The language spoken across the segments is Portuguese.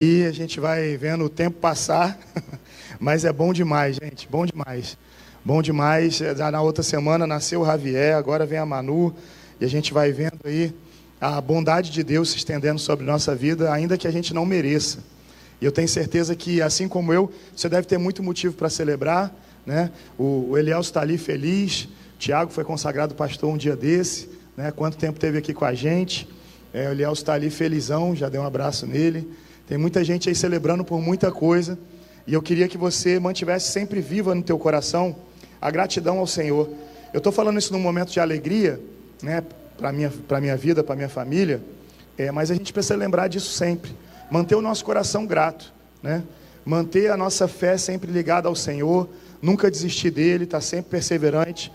E a gente vai vendo o tempo passar, mas é bom demais, gente, bom demais. Bom demais. Na outra semana nasceu o Javier, agora vem a Manu, e a gente vai vendo aí a bondade de Deus se estendendo sobre nossa vida, ainda que a gente não mereça. E eu tenho certeza que, assim como eu, você deve ter muito motivo para celebrar, né? O Elielso está ali feliz, o Tiago foi consagrado pastor um dia desse, né? Quanto tempo esteve aqui com a gente. O Elielso está ali felizão, já dei um abraço nele. Tem muita gente aí celebrando por muita coisa, e eu queria que você mantivesse sempre viva no teu coração a gratidão ao Senhor. Eu estou falando isso num momento de alegria, né, para minha vida, para minha família, mas a gente precisa lembrar disso sempre, manter o nosso coração grato, né, manter a nossa fé sempre ligada ao Senhor, nunca desistir dele, estar sempre perseverante.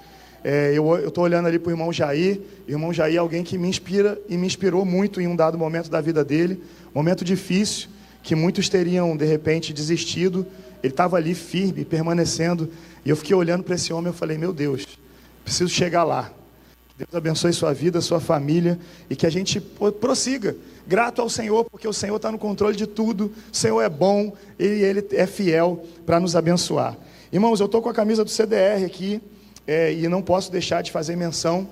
Eu estou olhando ali para o irmão Jair é alguém que me inspira e me inspirou muito em um dado momento da vida dele, momento difícil, que muitos teriam de repente desistido. Ele estava ali firme, permanecendo, e eu fiquei olhando para esse homem, eu falei, meu Deus, preciso chegar lá. Que Deus abençoe sua vida, sua família, e que a gente prossiga, grato ao Senhor, porque o Senhor está no controle de tudo, o Senhor é bom, e Ele é fiel para nos abençoar. Irmãos, eu estou com a camisa do CDR aqui, e não posso deixar de fazer menção.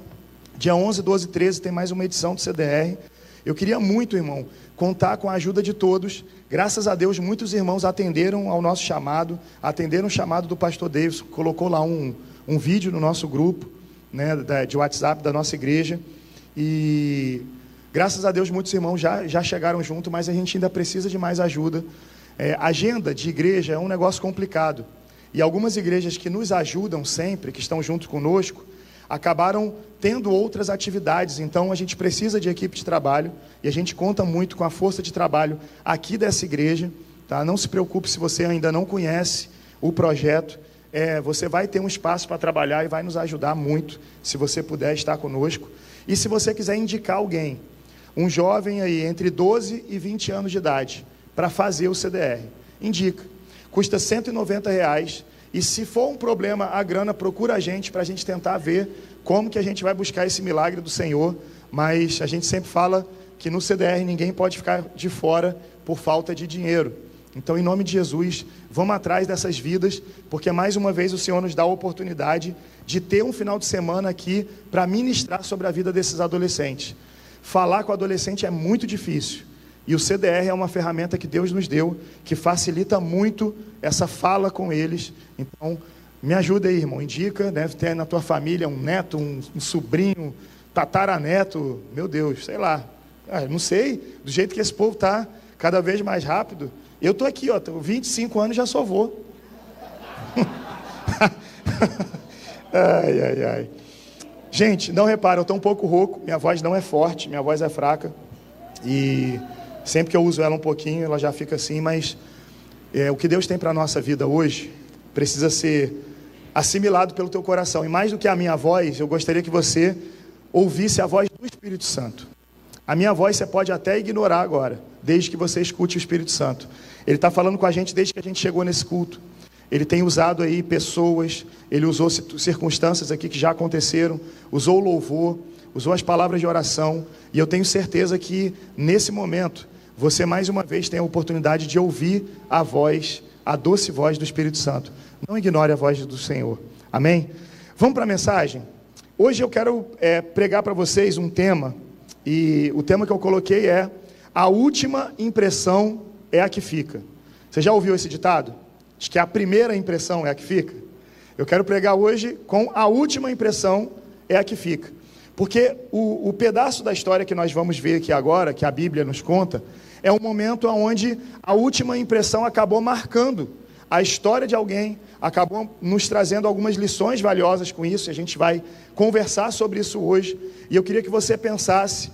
Dia 11, 12 e 13 tem mais uma edição do CDR. Eu queria muito, irmão, contar com a ajuda de todos. Graças a Deus, muitos irmãos atenderam ao nosso chamado, atenderam o chamado do pastor Davidson, colocou lá um vídeo no nosso grupo, né, de WhatsApp da nossa igreja, e graças a Deus muitos irmãos já chegaram junto, mas a gente ainda precisa de mais ajuda. Agenda de igreja é um negócio complicado, e algumas igrejas que nos ajudam sempre, que estão junto conosco, acabaram tendo outras atividades. Então a gente precisa de equipe de trabalho, e a gente conta muito com a força de trabalho aqui dessa igreja, tá? Não se preocupe se você ainda não conhece o projeto, você vai ter um espaço para trabalhar e vai nos ajudar muito, se você puder estar conosco. E se você quiser indicar alguém, um jovem aí entre 12 e 20 anos de idade, para fazer o CDR, indica. Custa R$190, e se for um problema a grana, procura a gente para a gente tentar ver como que a gente vai buscar esse milagre do Senhor. Mas a gente sempre fala que no CDR ninguém pode ficar de fora por falta de dinheiro. Então, em nome de Jesus, vamos atrás dessas vidas, porque mais uma vez o Senhor nos dá a oportunidade de ter um final de semana aqui para ministrar sobre a vida desses adolescentes. Falar com o adolescente é muito difícil, e o CDR é uma ferramenta que Deus nos deu, que facilita muito essa fala com eles. Então, me ajuda aí, irmão, indica, deve ter na tua família um neto, um sobrinho, tataraneto, meu Deus, sei lá, não sei, do jeito que esse povo está, cada vez mais rápido. Eu estou aqui, tô 25 anos, já sou vô. Ai. Gente, não repara, eu estou um pouco rouco, minha voz não é forte, minha voz é fraca, e sempre que eu uso ela um pouquinho, ela já fica assim, mas o que Deus tem para a nossa vida hoje precisa ser assimilado pelo teu coração. E mais do que a minha voz, eu gostaria que você ouvisse a voz do Espírito Santo. A minha voz você pode até ignorar agora, desde que você escute o Espírito Santo. Ele está falando com a gente desde que a gente chegou nesse culto. Ele tem usado aí pessoas, ele usou circunstâncias aqui que já aconteceram, usou o louvor, usou as palavras de oração, e eu tenho certeza que nesse momento você mais uma vez tem a oportunidade de ouvir a voz, a doce voz do Espírito Santo. Não ignore a voz do Senhor. Amém? Vamos para a mensagem? Hoje eu quero pregar para vocês um tema, e o tema que eu coloquei é: a última impressão é a que fica. Você já ouviu esse ditado? Diz que a primeira impressão é a que fica. Eu quero pregar hoje com a última impressão é a que fica. Porque o pedaço da história que nós vamos ver aqui agora, que a Bíblia nos conta, é um momento onde a última impressão acabou marcando a história de alguém, acabou nos trazendo algumas lições valiosas com isso, e a gente vai conversar sobre isso hoje. E eu queria que você pensasse,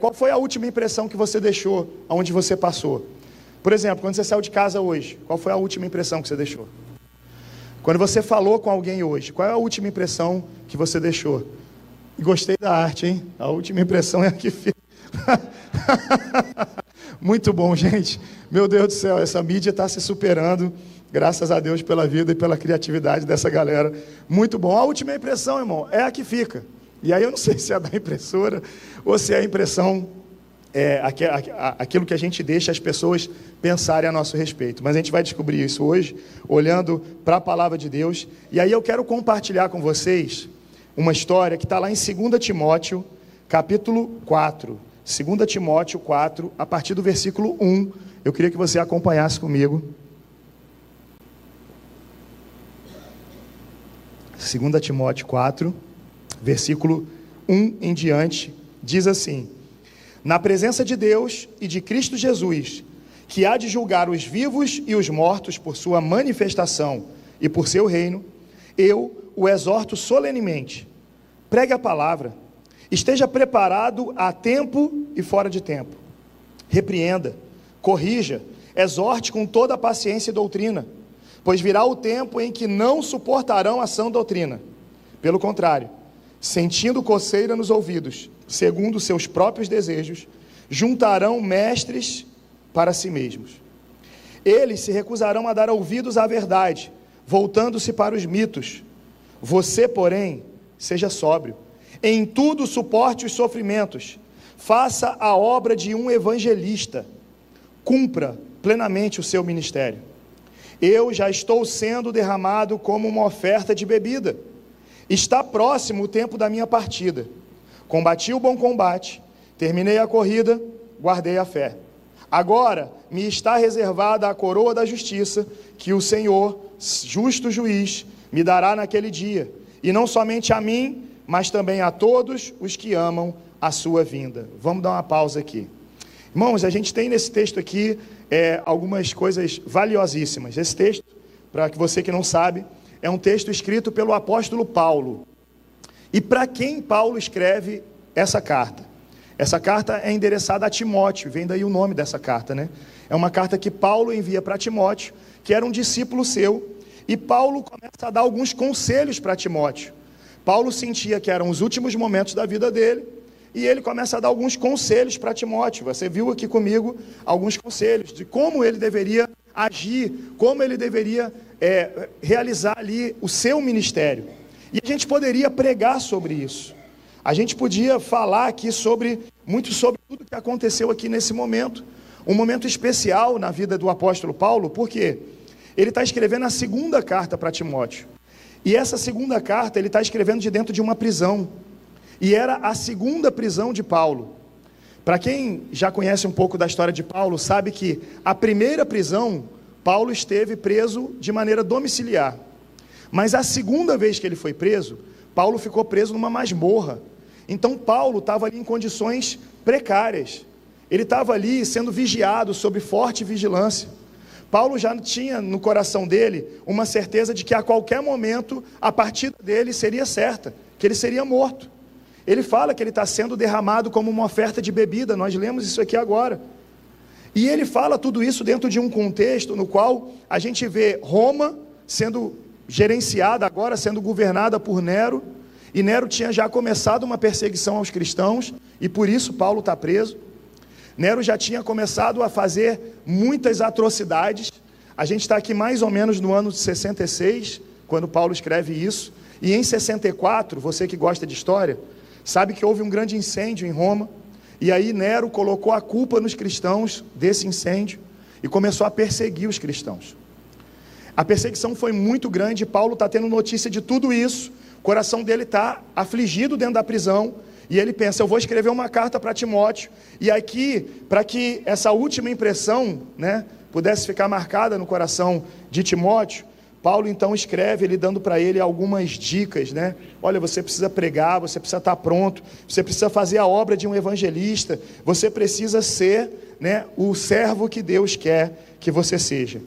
qual foi a última impressão que você deixou onde você passou. Por exemplo, quando você saiu de casa hoje, qual foi a última impressão que você deixou? Quando você falou com alguém hoje, qual é a última impressão que você deixou? Gostei da arte, hein? A última impressão é a que fica. Muito bom, gente. Meu Deus do céu, essa mídia está se superando. Graças a Deus pela vida e pela criatividade dessa galera. Muito bom. A última impressão, irmão, é a que fica. E aí eu não sei se é da impressora ou se é a impressão aquilo que a gente deixa as pessoas pensarem a nosso respeito. Mas a gente vai descobrir isso hoje, olhando para a palavra de Deus. E aí eu quero compartilhar com vocês uma história que está lá em 2 Timóteo, capítulo 4. 2 Timóteo 4, a partir do versículo 1. Eu queria que você acompanhasse comigo. 2 Timóteo 4, versículo 1 em diante, diz assim: na presença de Deus e de Cristo Jesus, que há de julgar os vivos e os mortos por sua manifestação e por seu reino, eu o exorto solenemente: pregue a palavra, esteja preparado a tempo e fora de tempo, repreenda, corrija, exorte com toda a paciência e doutrina, pois virá o tempo em que não suportarão a sã doutrina. Pelo contrário, sentindo coceira nos ouvidos, segundo seus próprios desejos, juntarão mestres para si mesmos. Eles se recusarão a dar ouvidos à verdade, voltando-se para os mitos. Você, porém, seja sóbrio. Em tudo suporte os sofrimentos. Faça a obra de um evangelista. Cumpra plenamente o seu ministério. Eu já estou sendo derramado como uma oferta de bebida. Está próximo o tempo da minha partida. Combati o bom combate, terminei a corrida, guardei a fé. Agora me está reservada a coroa da justiça, que o Senhor, justo juiz, me dará naquele dia, e não somente a mim, mas também a todos os que amam a sua vinda. Vamos dar uma pausa aqui. Irmãos, a gente tem nesse texto aqui algumas coisas valiosíssimas. Esse texto, para que você que não sabe, é um texto escrito pelo apóstolo Paulo. E para quem Paulo escreve essa carta? Essa carta é endereçada a Timóteo, vem daí o nome dessa carta, né? É uma carta que Paulo envia para Timóteo, que era um discípulo seu, e Paulo começa a dar alguns conselhos para Timóteo. Paulo sentia que eram os últimos momentos da vida dele, e ele começa a dar alguns conselhos para Timóteo. Você viu aqui comigo alguns conselhos de como ele deveria agir, como ele deveria realizar ali o seu ministério. E a gente poderia pregar sobre isso. A gente podia falar aqui muito sobre tudo que aconteceu aqui nesse momento. Um momento especial na vida do apóstolo Paulo, porque ele está escrevendo a segunda carta para Timóteo. E essa segunda carta ele está escrevendo de dentro de uma prisão. E era a segunda prisão de Paulo. Para quem já conhece um pouco da história de Paulo, sabe que a primeira prisão, Paulo esteve preso de maneira domiciliar. Mas a segunda vez que ele foi preso, Paulo ficou preso numa masmorra. Então Paulo estava ali em condições precárias. Ele estava ali sendo vigiado sob forte vigilância. Paulo já tinha no coração dele uma certeza de que a qualquer momento a partida dele seria certa, que ele seria morto. Ele fala que ele está sendo derramado como uma oferta de bebida, nós lemos isso aqui agora. E ele fala tudo isso dentro de um contexto no qual a gente vê Roma sendo gerenciada agora, sendo governada por Nero, e Nero tinha já começado uma perseguição aos cristãos, e por isso Paulo está preso. Nero já tinha começado a fazer muitas atrocidades. A gente está aqui mais ou menos no ano de 66, quando Paulo escreve isso, e em 64, você que gosta de história, sabe que houve um grande incêndio em Roma, e aí Nero colocou a culpa nos cristãos desse incêndio, e começou a perseguir os cristãos. A perseguição foi muito grande, Paulo está tendo notícia de tudo isso, o coração dele está afligido dentro da prisão, e ele pensa, eu vou escrever uma carta para Timóteo, e aqui, para que essa última impressão, né, pudesse ficar marcada no coração de Timóteo, Paulo então escreve, ele dando para ele algumas dicas, né? Olha, você precisa pregar, você precisa estar pronto, você precisa fazer a obra de um evangelista, você precisa ser, né, o servo que Deus quer que você seja.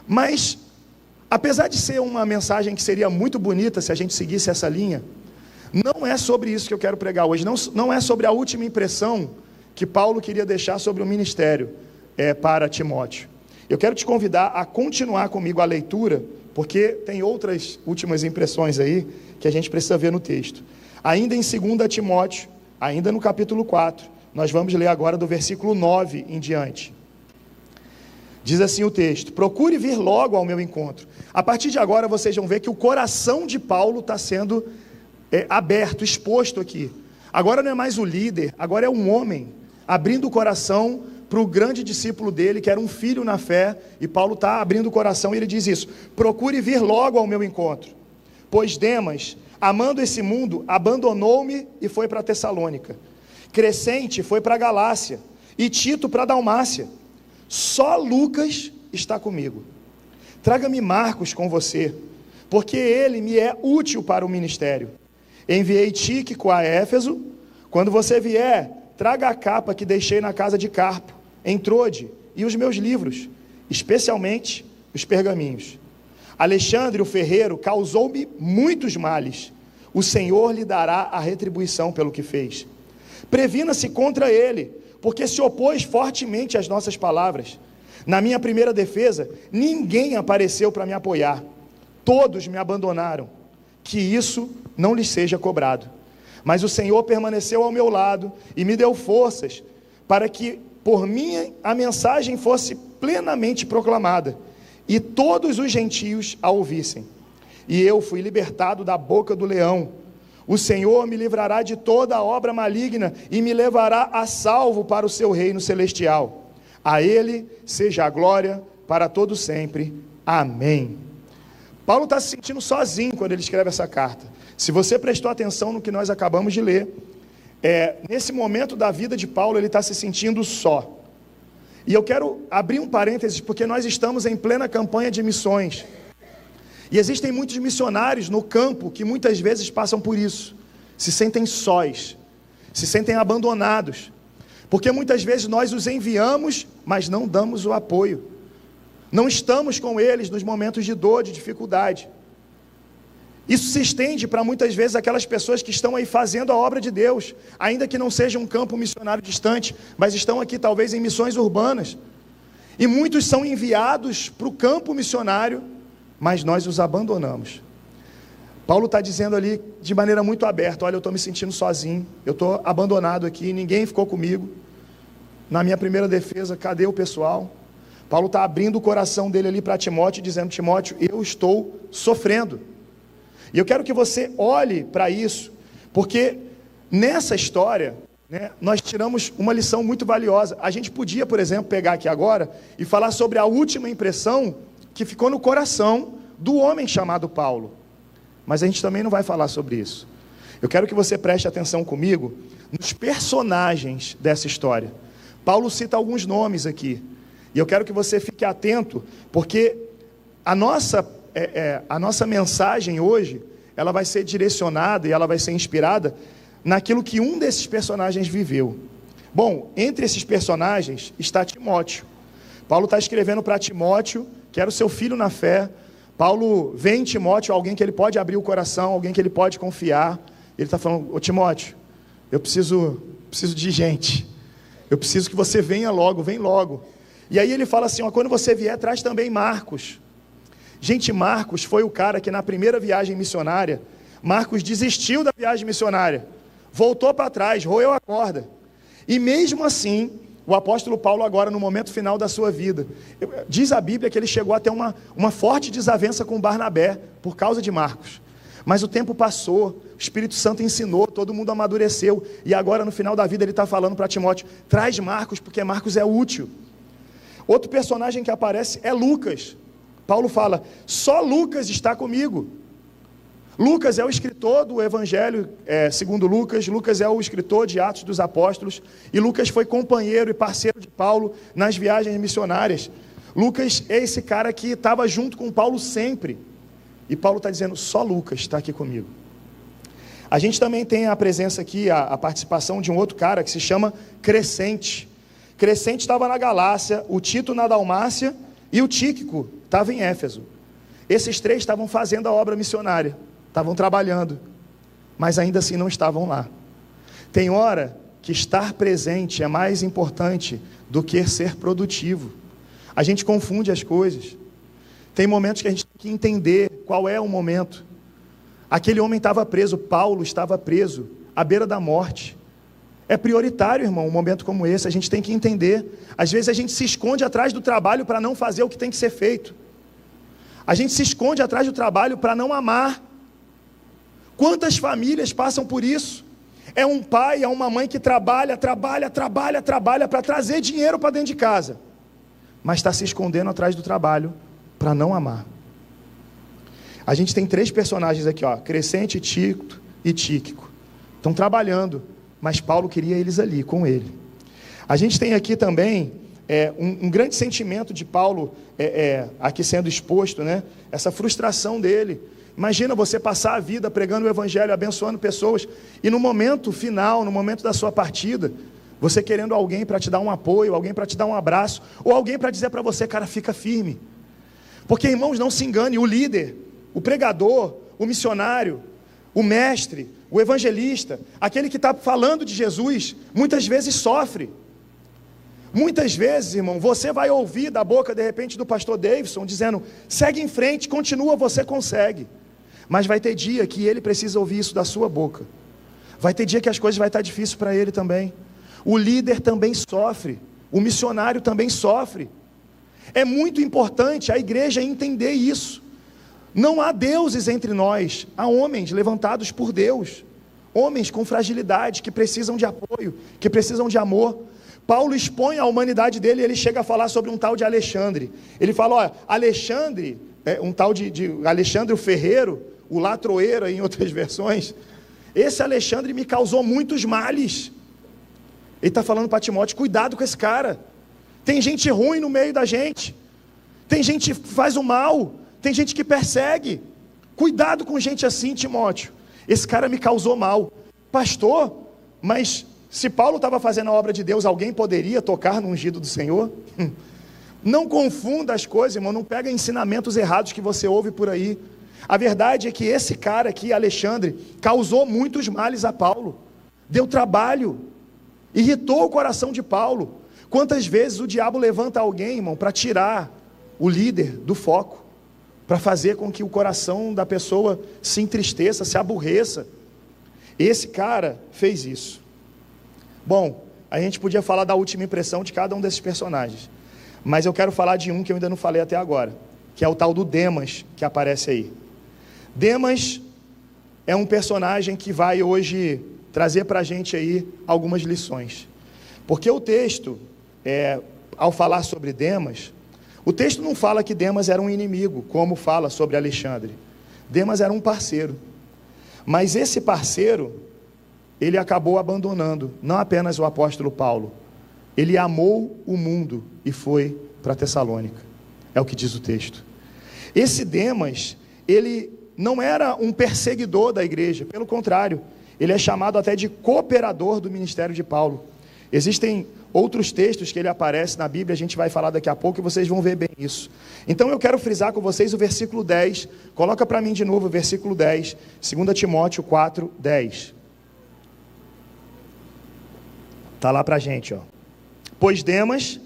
Mas, apesar de ser uma mensagem que seria muito bonita se a gente seguisse essa linha, não é sobre isso que eu quero pregar hoje, não é sobre a última impressão que Paulo queria deixar sobre o ministério para Timóteo. Eu quero te convidar a continuar comigo a leitura, porque tem outras últimas impressões aí que a gente precisa ver no texto. Ainda em 2 Timóteo, ainda no capítulo 4, nós vamos ler agora do versículo 9 em diante. Diz assim o texto: procure vir logo ao meu encontro. A partir de agora vocês vão ver que o coração de Paulo está sendo aberto, exposto aqui. Agora não é mais o líder, agora é um homem. abrindo o coração para o grande discípulo dele, que era um filho na fé, e Paulo está abrindo o coração e ele diz isso: procure vir logo ao meu encontro, pois Demas, amando esse mundo, abandonou-me e foi para Tessalônica. Crescente foi para Galácia, e Tito para Dalmácia. Só Lucas está comigo. Traga-me Marcos com você, porque ele me é útil para o ministério. Enviei Tíquico a Éfeso. Quando você vier, traga a capa que deixei na casa de Carpo, em Trode, e os meus livros, especialmente os pergaminhos. Alexandre, o ferreiro, causou-me muitos males. O Senhor lhe dará a retribuição pelo que fez. Previna-se contra ele, porque se opôs fortemente às nossas palavras. Na minha primeira defesa, ninguém apareceu para me apoiar. Todos me abandonaram. Que isso não lhes seja cobrado. Mas o Senhor permaneceu ao meu lado e me deu forças para que por mim a mensagem fosse plenamente proclamada e todos os gentios a ouvissem. E eu fui libertado da boca do leão. O Senhor me livrará de toda obra maligna e me levará a salvo para o seu reino celestial. A ele seja a glória para todo sempre. Amém. Paulo está se sentindo sozinho quando ele escreve essa carta. Se você prestou atenção no que nós acabamos de ler, nesse momento da vida de Paulo, ele está se sentindo só. E eu quero abrir um parênteses, porque nós estamos em plena campanha de missões. E existem muitos missionários no campo que muitas vezes passam por isso. Se sentem sós, se sentem abandonados. Porque muitas vezes nós os enviamos, mas não damos o apoio. Não estamos com eles nos momentos de dor, de dificuldade. Isso se estende para muitas vezes aquelas pessoas que estão aí fazendo a obra de Deus, ainda que não seja um campo missionário distante, mas estão aqui talvez em missões urbanas. E muitos são enviados para o campo missionário, mas nós os abandonamos. Paulo está dizendo ali de maneira muito aberta: olha, eu estou me sentindo sozinho, eu estou abandonado aqui, ninguém ficou comigo. Na minha primeira defesa, cadê o pessoal? Paulo está abrindo o coração dele ali para Timóteo, dizendo: Timóteo, eu estou sofrendo. E eu quero que você olhe para isso, porque nessa história, nós tiramos uma lição muito valiosa. A gente podia, por exemplo, pegar aqui agora e falar sobre a última impressão que ficou no coração do homem chamado Paulo. Mas a gente também não vai falar sobre isso. Eu quero que você preste atenção comigo nos personagens dessa história. Paulo cita alguns nomes aqui. E eu quero que você fique atento, porque a nossa mensagem hoje, ela vai ser direcionada e ela vai ser inspirada naquilo que um desses personagens viveu. Bom, entre esses personagens está Timóteo. Paulo está escrevendo para Timóteo, que era o seu filho na fé. Paulo vê em Timóteo alguém que ele pode abrir o coração, alguém que ele pode confiar. Ele está falando: ô Timóteo, eu preciso de gente. Eu preciso que você venha logo, vem logo. E aí ele fala assim: ó, quando você vier, traz também Marcos. Gente, Marcos foi o cara que na primeira viagem missionária, Marcos desistiu da viagem missionária, voltou para trás, roeu a corda. E mesmo assim, o apóstolo Paulo agora, no momento final da sua vida, diz a Bíblia que ele chegou a ter uma forte desavença com Barnabé, por causa de Marcos. Mas o tempo passou, o Espírito Santo ensinou, todo mundo amadureceu, e agora no final da vida ele está falando para Timóteo: traz Marcos, porque Marcos é útil. Outro personagem que aparece é Lucas. Paulo fala: só Lucas está comigo. Lucas é o escritor do Evangelho segundo Lucas. Lucas é o escritor de Atos dos Apóstolos. E Lucas foi companheiro e parceiro de Paulo nas viagens missionárias. Lucas é esse cara que estava junto com Paulo sempre. E Paulo está dizendo: só Lucas está aqui comigo. A gente também tem a presença aqui, a participação de um outro cara que se chama Crescente. Crescente estava na Galácia, o Tito na Dalmácia e o Tíquico estava em Éfeso. Esses três estavam fazendo a obra missionária, estavam trabalhando, mas ainda assim não estavam lá. Tem hora que estar presente é mais importante do que ser produtivo. A gente confunde as coisas. Tem momentos que a gente tem que entender qual é o momento. Aquele homem estava preso, Paulo estava preso, à beira da morte. É prioritário, irmão, um momento como esse, a gente tem que entender. Às vezes a gente se esconde atrás do trabalho para não fazer o que tem que ser feito. A gente se esconde atrás do trabalho para não amar. Quantas famílias passam por isso? É um pai, é uma mãe que trabalha para trazer dinheiro para dentro de casa, mas está se escondendo atrás do trabalho para não amar. A gente tem 3 personagens aqui, ó, Crescente, Tito e Tíquico. Estão trabalhando, mas Paulo queria eles ali, com ele. A gente tem aqui também um grande sentimento de Paulo, aqui sendo exposto, né? Essa frustração dele. Imagina você passar a vida pregando o evangelho, abençoando pessoas, e no momento final, no momento da sua partida, você querendo alguém para te dar um apoio, alguém para te dar um abraço, ou alguém para dizer para você, cara, fica firme. Porque, irmãos, não se engane, o líder, o pregador, o missionário, o mestre, o evangelista, aquele que está falando de Jesus, muitas vezes sofre. Muitas vezes, irmão, você vai ouvir da boca, de repente, do pastor Davidson, dizendo, segue em frente, continua, você consegue. Mas vai ter dia que ele precisa ouvir isso da sua boca. Vai ter dia que as coisas vão estar difíceis para ele também. O líder também sofre. O missionário também sofre. É muito importante a igreja entender isso. Não há deuses entre nós. Há homens levantados por Deus. Homens com fragilidade, que precisam de apoio, que precisam de amor. Paulo expõe a humanidade dele e ele chega a falar sobre um tal de Alexandre. Ele fala, olha, Alexandre, um tal de Alexandre o Ferreiro, o Latroeiro em outras versões, esse Alexandre me causou muitos males. Ele está falando para Timóteo, cuidado com esse cara. Tem gente ruim no meio da gente. Tem gente que faz o mal. Tem gente que persegue. Cuidado com gente assim, Timóteo. Esse cara me causou mal. Pastor, mas se Paulo estava fazendo a obra de Deus, alguém poderia tocar no ungido do Senhor? Não confunda as coisas, irmão. Não pega ensinamentos errados que você ouve por aí. A verdade é que esse cara aqui, Alexandre, causou muitos males a Paulo. Deu trabalho. Irritou o coração de Paulo. Quantas vezes o diabo levanta alguém, irmão, para tirar o líder do foco, para fazer com que o coração da pessoa se entristeça, se aborreça. Esse cara fez isso. Bom, a gente podia falar da última impressão de cada um desses personagens, mas eu quero falar de um que eu ainda não falei até agora, que é o tal do Demas, que aparece aí. Demas é um personagem que vai hoje trazer para a gente aí algumas lições, porque o texto, ao falar sobre Demas, o texto não fala que Demas era um inimigo, como fala sobre Alexandre. Demas era um parceiro, mas esse parceiro, ele acabou abandonando, não apenas o apóstolo Paulo, ele amou o mundo e foi para Tessalônica, é o que diz o texto. Esse Demas, ele não era um perseguidor da igreja, pelo contrário, ele é chamado até de cooperador do ministério de Paulo. Existem outros textos que ele aparece na Bíblia, a gente vai falar daqui a pouco e vocês vão ver bem isso. Então eu quero frisar com vocês o versículo 10, coloca para mim de novo o versículo 10, 2 Timóteo 4, 10. Está lá para a gente, ó. Pois Demas,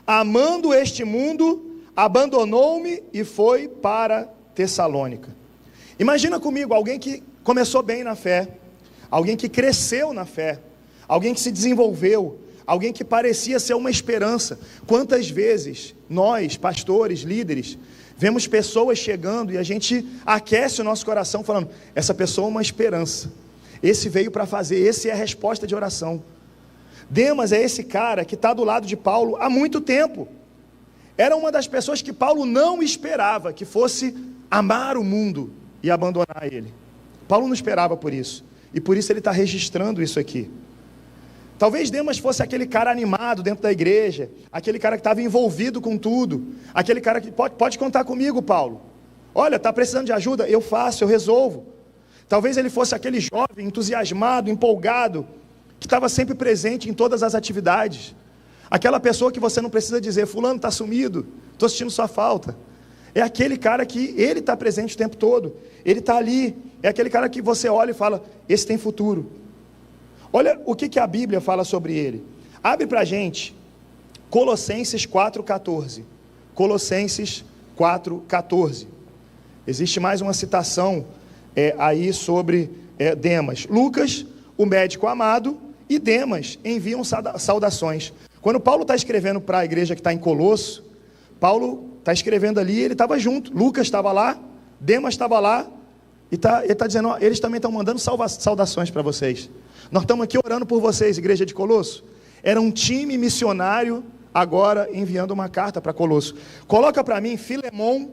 amando este mundo, abandonou-me e foi para Tessalônica. Imagina comigo, alguém que começou bem na fé, alguém que cresceu na fé, alguém que se desenvolveu, alguém que parecia ser uma esperança. Quantas vezes nós, pastores, líderes, vemos pessoas chegando e a gente aquece o nosso coração falando, essa pessoa é uma esperança, esse veio para fazer, esse é a resposta de oração. Demas é esse cara que está do lado de Paulo há muito tempo. Era uma das pessoas que Paulo não esperava que fosse amar o mundo e abandonar ele. Paulo não esperava por isso, e por isso ele está registrando isso aqui. Talvez Demas fosse aquele cara animado dentro da igreja, aquele cara que estava envolvido com tudo, aquele cara que pode contar comigo, Paulo. Olha, está precisando de ajuda? Eu faço, eu resolvo. Talvez ele fosse aquele jovem entusiasmado, empolgado, que estava sempre presente em todas as atividades. Aquela pessoa que você não precisa dizer, fulano está sumido, estou sentindo sua falta. É aquele cara que ele está presente o tempo todo, ele está ali, é aquele cara que você olha e fala, esse tem futuro. Olha o que a Bíblia fala sobre ele. Abre para a gente, Colossenses 4,14. Colossenses 4,14. Existe mais uma citação aí sobre Demas. Lucas, o médico amado, e Demas enviam saudações. Quando Paulo está escrevendo para a igreja que está em Colosso, Paulo está escrevendo ali, ele estava junto, Lucas estava lá, Demas estava lá, ele está dizendo, ó, eles também estão mandando saudações para vocês. Nós estamos aqui orando por vocês, igreja de Colosso. Era um time missionário, agora enviando uma carta para Colosso. Coloca para mim Filemão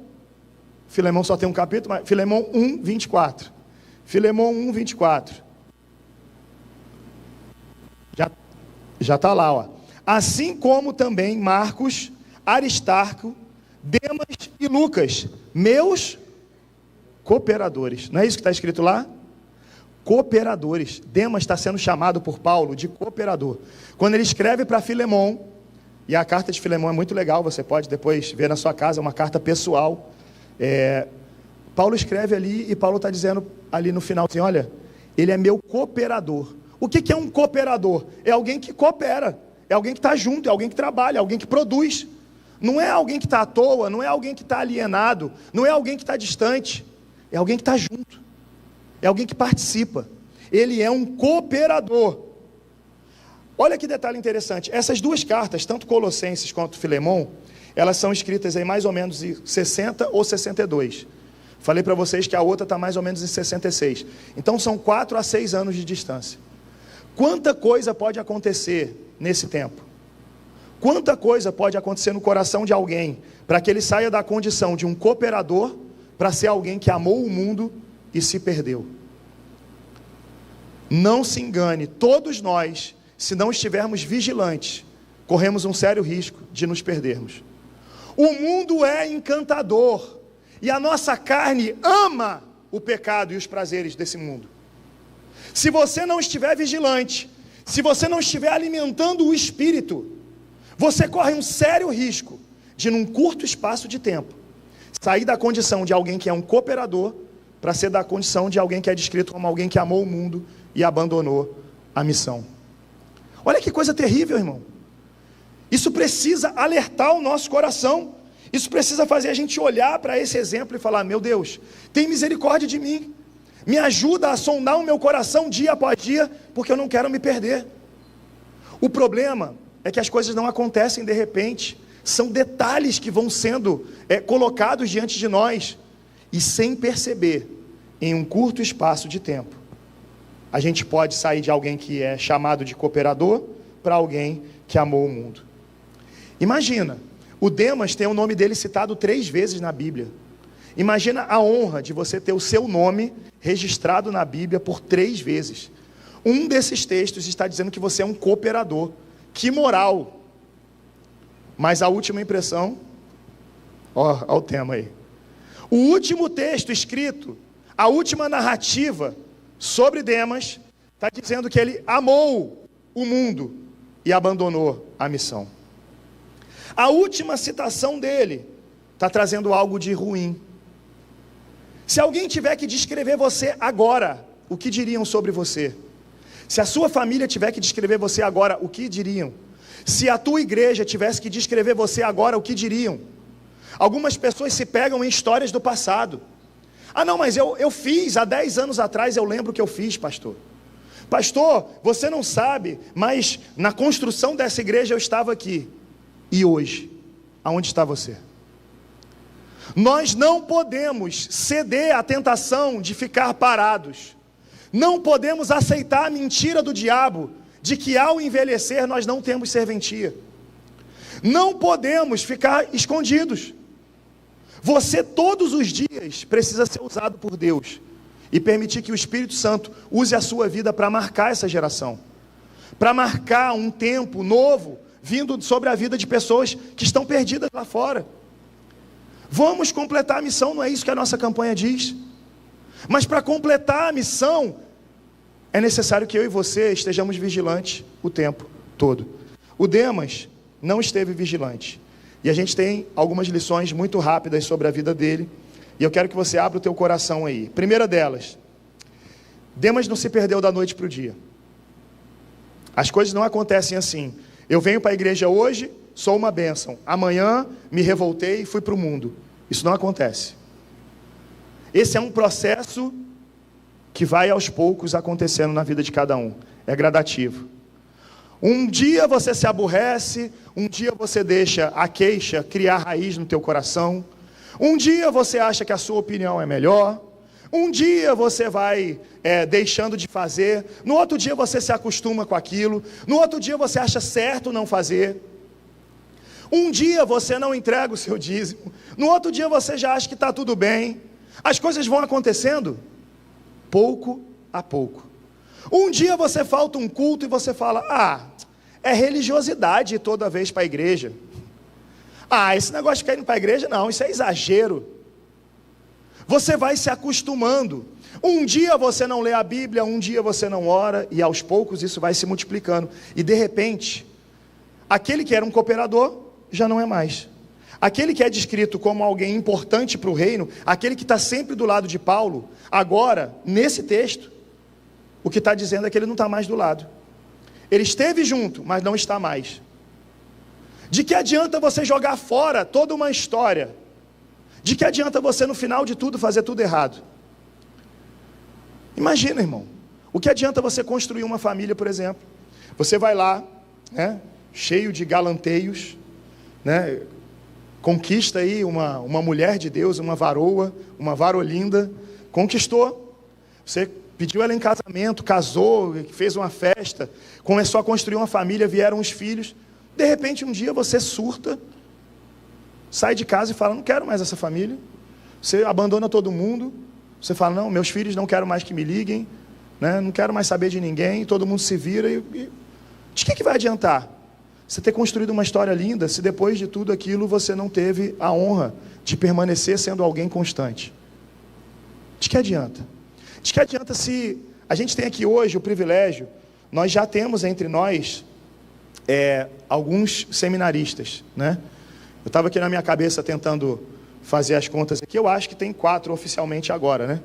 só tem um capítulo, mas Filemão 1, 24. Filemão 1, 24. Já está lá, ó. Assim como também Marcos, Aristarco, Demas e Lucas, meus cooperadores. Não é isso que está escrito lá? Cooperadores. Demas está sendo chamado por Paulo de cooperador. Quando ele escreve para Filemão, e a carta de Filemão é muito legal, você pode depois ver na sua casa, é uma carta pessoal. Paulo escreve ali, e Paulo está dizendo ali no final assim, olha, ele é meu cooperador. O que é um cooperador? É alguém que coopera, é alguém que está junto, é alguém que trabalha, é alguém que produz. Não é alguém que está à toa, não é alguém que está alienado, não é alguém que está distante, é alguém que está junto, é alguém que participa. Ele é um cooperador. Olha que detalhe interessante, essas duas cartas, tanto Colossenses quanto Filemão, elas são escritas em mais ou menos em 60 ou 62. Falei para vocês que a outra está mais ou menos em 66. Então são 4 a 6 anos de distância. Quanta coisa pode acontecer nesse tempo? Quanta coisa pode acontecer no coração de alguém, para que ele saia da condição de um cooperador, para ser alguém que amou o mundo e se perdeu. Não se engane, todos nós, se não estivermos vigilantes, corremos um sério risco de nos perdermos. O mundo é encantador, e a nossa carne ama o pecado e os prazeres desse mundo. Se você não estiver vigilante, se você não estiver alimentando o espírito, você corre um sério risco de, num curto espaço de tempo, sair da condição de alguém que é um cooperador, para ser da condição de alguém que é descrito como alguém que amou o mundo e abandonou a missão. Olha que coisa terrível, irmão. Isso precisa alertar o nosso coração. Isso precisa fazer a gente olhar para esse exemplo e falar, meu Deus, tem misericórdia de mim. Me ajuda a sondar o meu coração dia após dia, porque eu não quero me perder. O problema é que as coisas não acontecem de repente. São detalhes que vão sendo colocados diante de nós. E sem perceber, em um curto espaço de tempo, a gente pode sair de alguém que é chamado de cooperador, para alguém que amou o mundo. Imagina, o Demas tem o nome dele citado 3 vezes na Bíblia. Imagina a honra de você ter o seu nome registrado na Bíblia por 3 vezes. Um desses textos está dizendo que você é um cooperador. Que moral! Mas a última impressão, olha o tema aí. O último texto escrito, a última narrativa sobre Demas, está dizendo que ele amou o mundo e abandonou a missão. A última citação dele está trazendo algo de ruim. Se alguém tiver que descrever você agora, o que diriam sobre você? Se a sua família tiver que descrever você agora, o que diriam? Se a tua igreja tivesse que descrever você agora, o que diriam? Algumas pessoas se pegam em histórias do passado. Ah não, mas eu fiz, há 10 anos atrás eu lembro que eu fiz, pastor. Pastor, você não sabe, mas na construção dessa igreja eu estava aqui. E hoje, aonde está você? Nós não podemos ceder à tentação de ficar parados. Não podemos aceitar a mentira do diabo de que ao envelhecer nós não temos serventia. Não podemos ficar escondidos. Você todos os dias precisa ser usado por Deus e permitir que o Espírito Santo use a sua vida para marcar essa geração, para marcar um tempo novo vindo sobre a vida de pessoas que estão perdidas lá fora. Vamos completar a missão, não é isso que a nossa campanha diz? Mas para completar a missão, é necessário que eu e você estejamos vigilantes o tempo todo. O Demas não esteve vigilante. E a gente tem algumas lições muito rápidas sobre a vida dele. E eu quero que você abra o teu coração aí. Primeira delas, Demas não se perdeu da noite para o dia. As coisas não acontecem assim. Eu venho para a igreja hoje, sou uma bênção. Amanhã me revoltei e fui para o mundo. Isso não acontece. Esse é um processo que vai aos poucos acontecendo na vida de cada um. É gradativo. Um dia você se aborrece, um dia você deixa a queixa criar raiz no teu coração, um dia você acha que a sua opinião é melhor, Um dia você vai deixando de fazer, no outro dia você se acostuma com aquilo, no outro dia você acha certo não fazer. Um dia você não entrega o seu dízimo, no outro dia você já acha que está tudo bem. As coisas vão acontecendo pouco a pouco. Um dia você falta um culto e você fala: é religiosidade toda vez para a igreja. Esse negócio de ficar indo para a igreja, não, isso é exagero. Você vai se acostumando. Um dia você não lê a Bíblia, um dia você não ora, e aos poucos isso vai se multiplicando. E de repente, aquele que era um cooperador, já não é mais. Aquele que é descrito como alguém importante para o reino, aquele que está sempre do lado de Paulo, agora, nesse texto, o que está dizendo é que ele não está mais do lado. Ele esteve junto, mas não está mais. De que adianta você jogar fora toda uma história? De que adianta você, no final de tudo, fazer tudo errado? Imagina, irmão, o que adianta você construir uma família, por exemplo? Você vai lá, cheio de galanteios, conquista aí uma mulher de Deus, uma varoa, uma varolinda, conquistou. Você pediu ela em casamento, casou, fez uma festa, começou a construir uma família, vieram os filhos. De repente, um dia você surta, sai de casa e fala: não quero mais essa família. Você abandona todo mundo. Você fala: não, meus filhos não quero mais que me liguem, não quero mais saber de ninguém. Todo mundo se vira. De que vai adiantar você ter construído uma história linda, se depois de tudo aquilo você não teve a honra de permanecer sendo alguém constante? De que adianta? De que adianta se a gente tem aqui hoje o privilégio, nós já temos entre nós alguns seminaristas, Eu estava aqui na minha cabeça tentando fazer as contas aqui, eu acho que tem 4 oficialmente agora,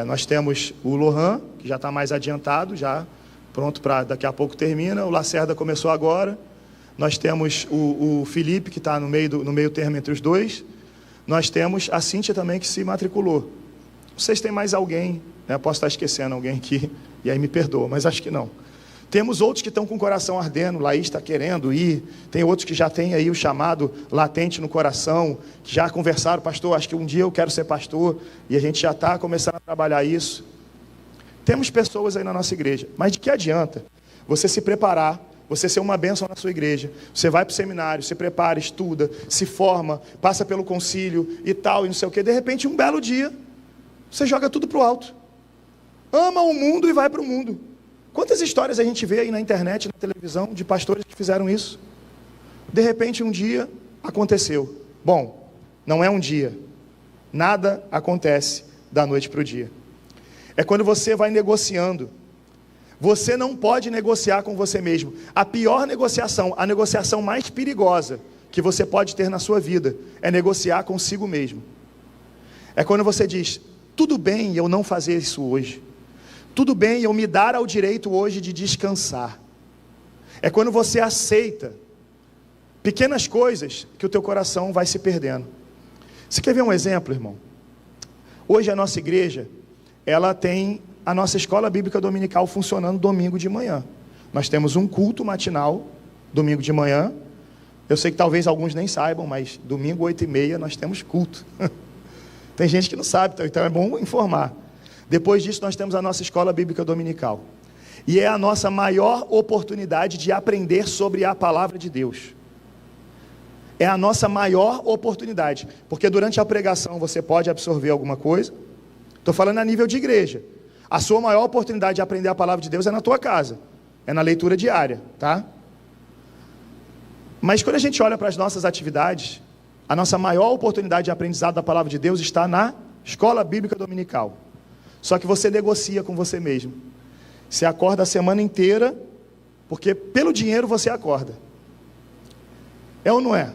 nós temos o Lohan, que já está mais adiantado, já pronto para daqui a pouco termina. O Lacerda começou agora. Nós temos o Felipe, que está no meio termo entre os dois. Nós temos a Cíntia também, que se matriculou. Vocês têm mais alguém, posso estar esquecendo alguém aqui, e aí me perdoa, mas acho que não. Temos outros que estão com o coração ardendo. Laís está querendo ir. Tem outros que já têm aí o chamado latente no coração, que já conversaram: pastor, acho que um dia eu quero ser pastor, e a gente já está começando a trabalhar isso. Temos pessoas aí na nossa igreja, mas de que adianta você se preparar, você ser uma bênção na sua igreja? Você vai para o seminário, se prepara, estuda, se forma, passa pelo concílio e tal, e não sei o que. De repente, um belo dia, você joga tudo para o alto. Ama o mundo e vai para o mundo. Quantas histórias a gente vê aí na internet, na televisão, de pastores que fizeram isso? De repente, um dia, aconteceu. Bom, não é um dia. Nada acontece da noite para o dia. É quando você vai negociando. Você não pode negociar com você mesmo. A pior negociação, a negociação mais perigosa que você pode ter na sua vida, é negociar consigo mesmo. É quando você diz: tudo bem eu não fazer isso hoje. Tudo bem eu me dar ao direito hoje de descansar. É quando você aceita pequenas coisas que o teu coração vai se perdendo. Você quer ver um exemplo, irmão? Hoje a nossa igreja, ela tem a nossa escola bíblica dominical funcionando domingo de manhã. Nós temos um culto matinal, domingo de manhã. Eu sei que talvez alguns nem saibam, mas domingo 8h30 nós temos culto. Tem gente que não sabe, então é bom informar. Depois disso nós temos a nossa escola bíblica dominical. E é a nossa maior oportunidade de aprender sobre a palavra de Deus. É a nossa maior oportunidade. Porque durante a pregação você pode absorver alguma coisa. Estou falando a nível de igreja. A sua maior oportunidade de aprender a palavra de Deus é na tua casa. É na leitura diária, tá? Mas quando a gente olha para as nossas atividades, a nossa maior oportunidade de aprendizado da palavra de Deus está na escola bíblica dominical. Só que você negocia com você mesmo. Você acorda a semana inteira, porque pelo dinheiro você acorda. É ou não é?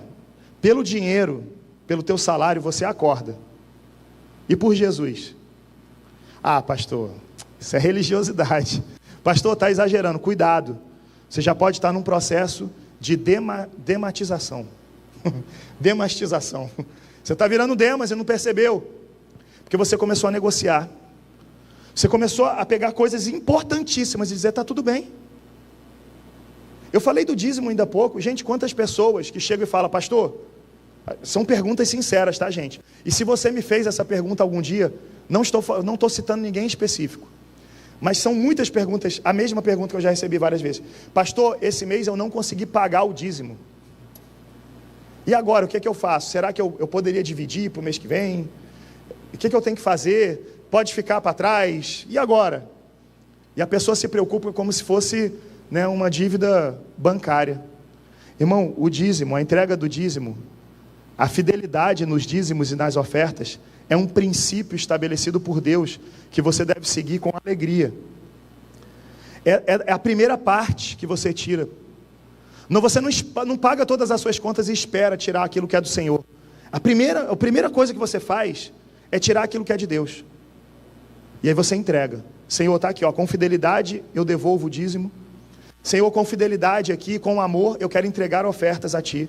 Pelo dinheiro, pelo teu salário você acorda. E por Jesus? Pastor, isso é religiosidade. Pastor, está exagerando. Cuidado. Você já pode estar num processo de dematização. Demastização. Você está virando Demas e não percebeu. Porque você começou a negociar. Você começou a pegar coisas importantíssimas e dizer: está tudo bem. Eu falei do dízimo ainda há pouco. Gente, quantas pessoas que chegam e falam: pastor, são perguntas sinceras, tá, gente? E se você me fez essa pergunta algum dia, Não estou citando ninguém específico. Mas são muitas perguntas, a mesma pergunta que eu já recebi várias vezes. Pastor, esse mês eu não consegui pagar o dízimo. E agora, o que é que eu faço? Será que eu poderia dividir para o mês que vem? O que é que eu tenho que fazer? Pode ficar para trás? E agora? E a pessoa se preocupa como se fosse, né, uma dívida bancária. Irmão, o dízimo, a entrega do dízimo, a fidelidade nos dízimos e nas ofertas, é um princípio estabelecido por Deus, que você deve seguir com alegria. É a primeira parte que você tira. Você não paga todas as suas contas e espera tirar aquilo que é do Senhor. A primeira coisa que você faz é tirar aquilo que é de Deus. E aí você entrega. Senhor, está aqui, ó, com fidelidade eu devolvo o dízimo. Senhor, com fidelidade aqui, com amor, eu quero entregar ofertas a Ti.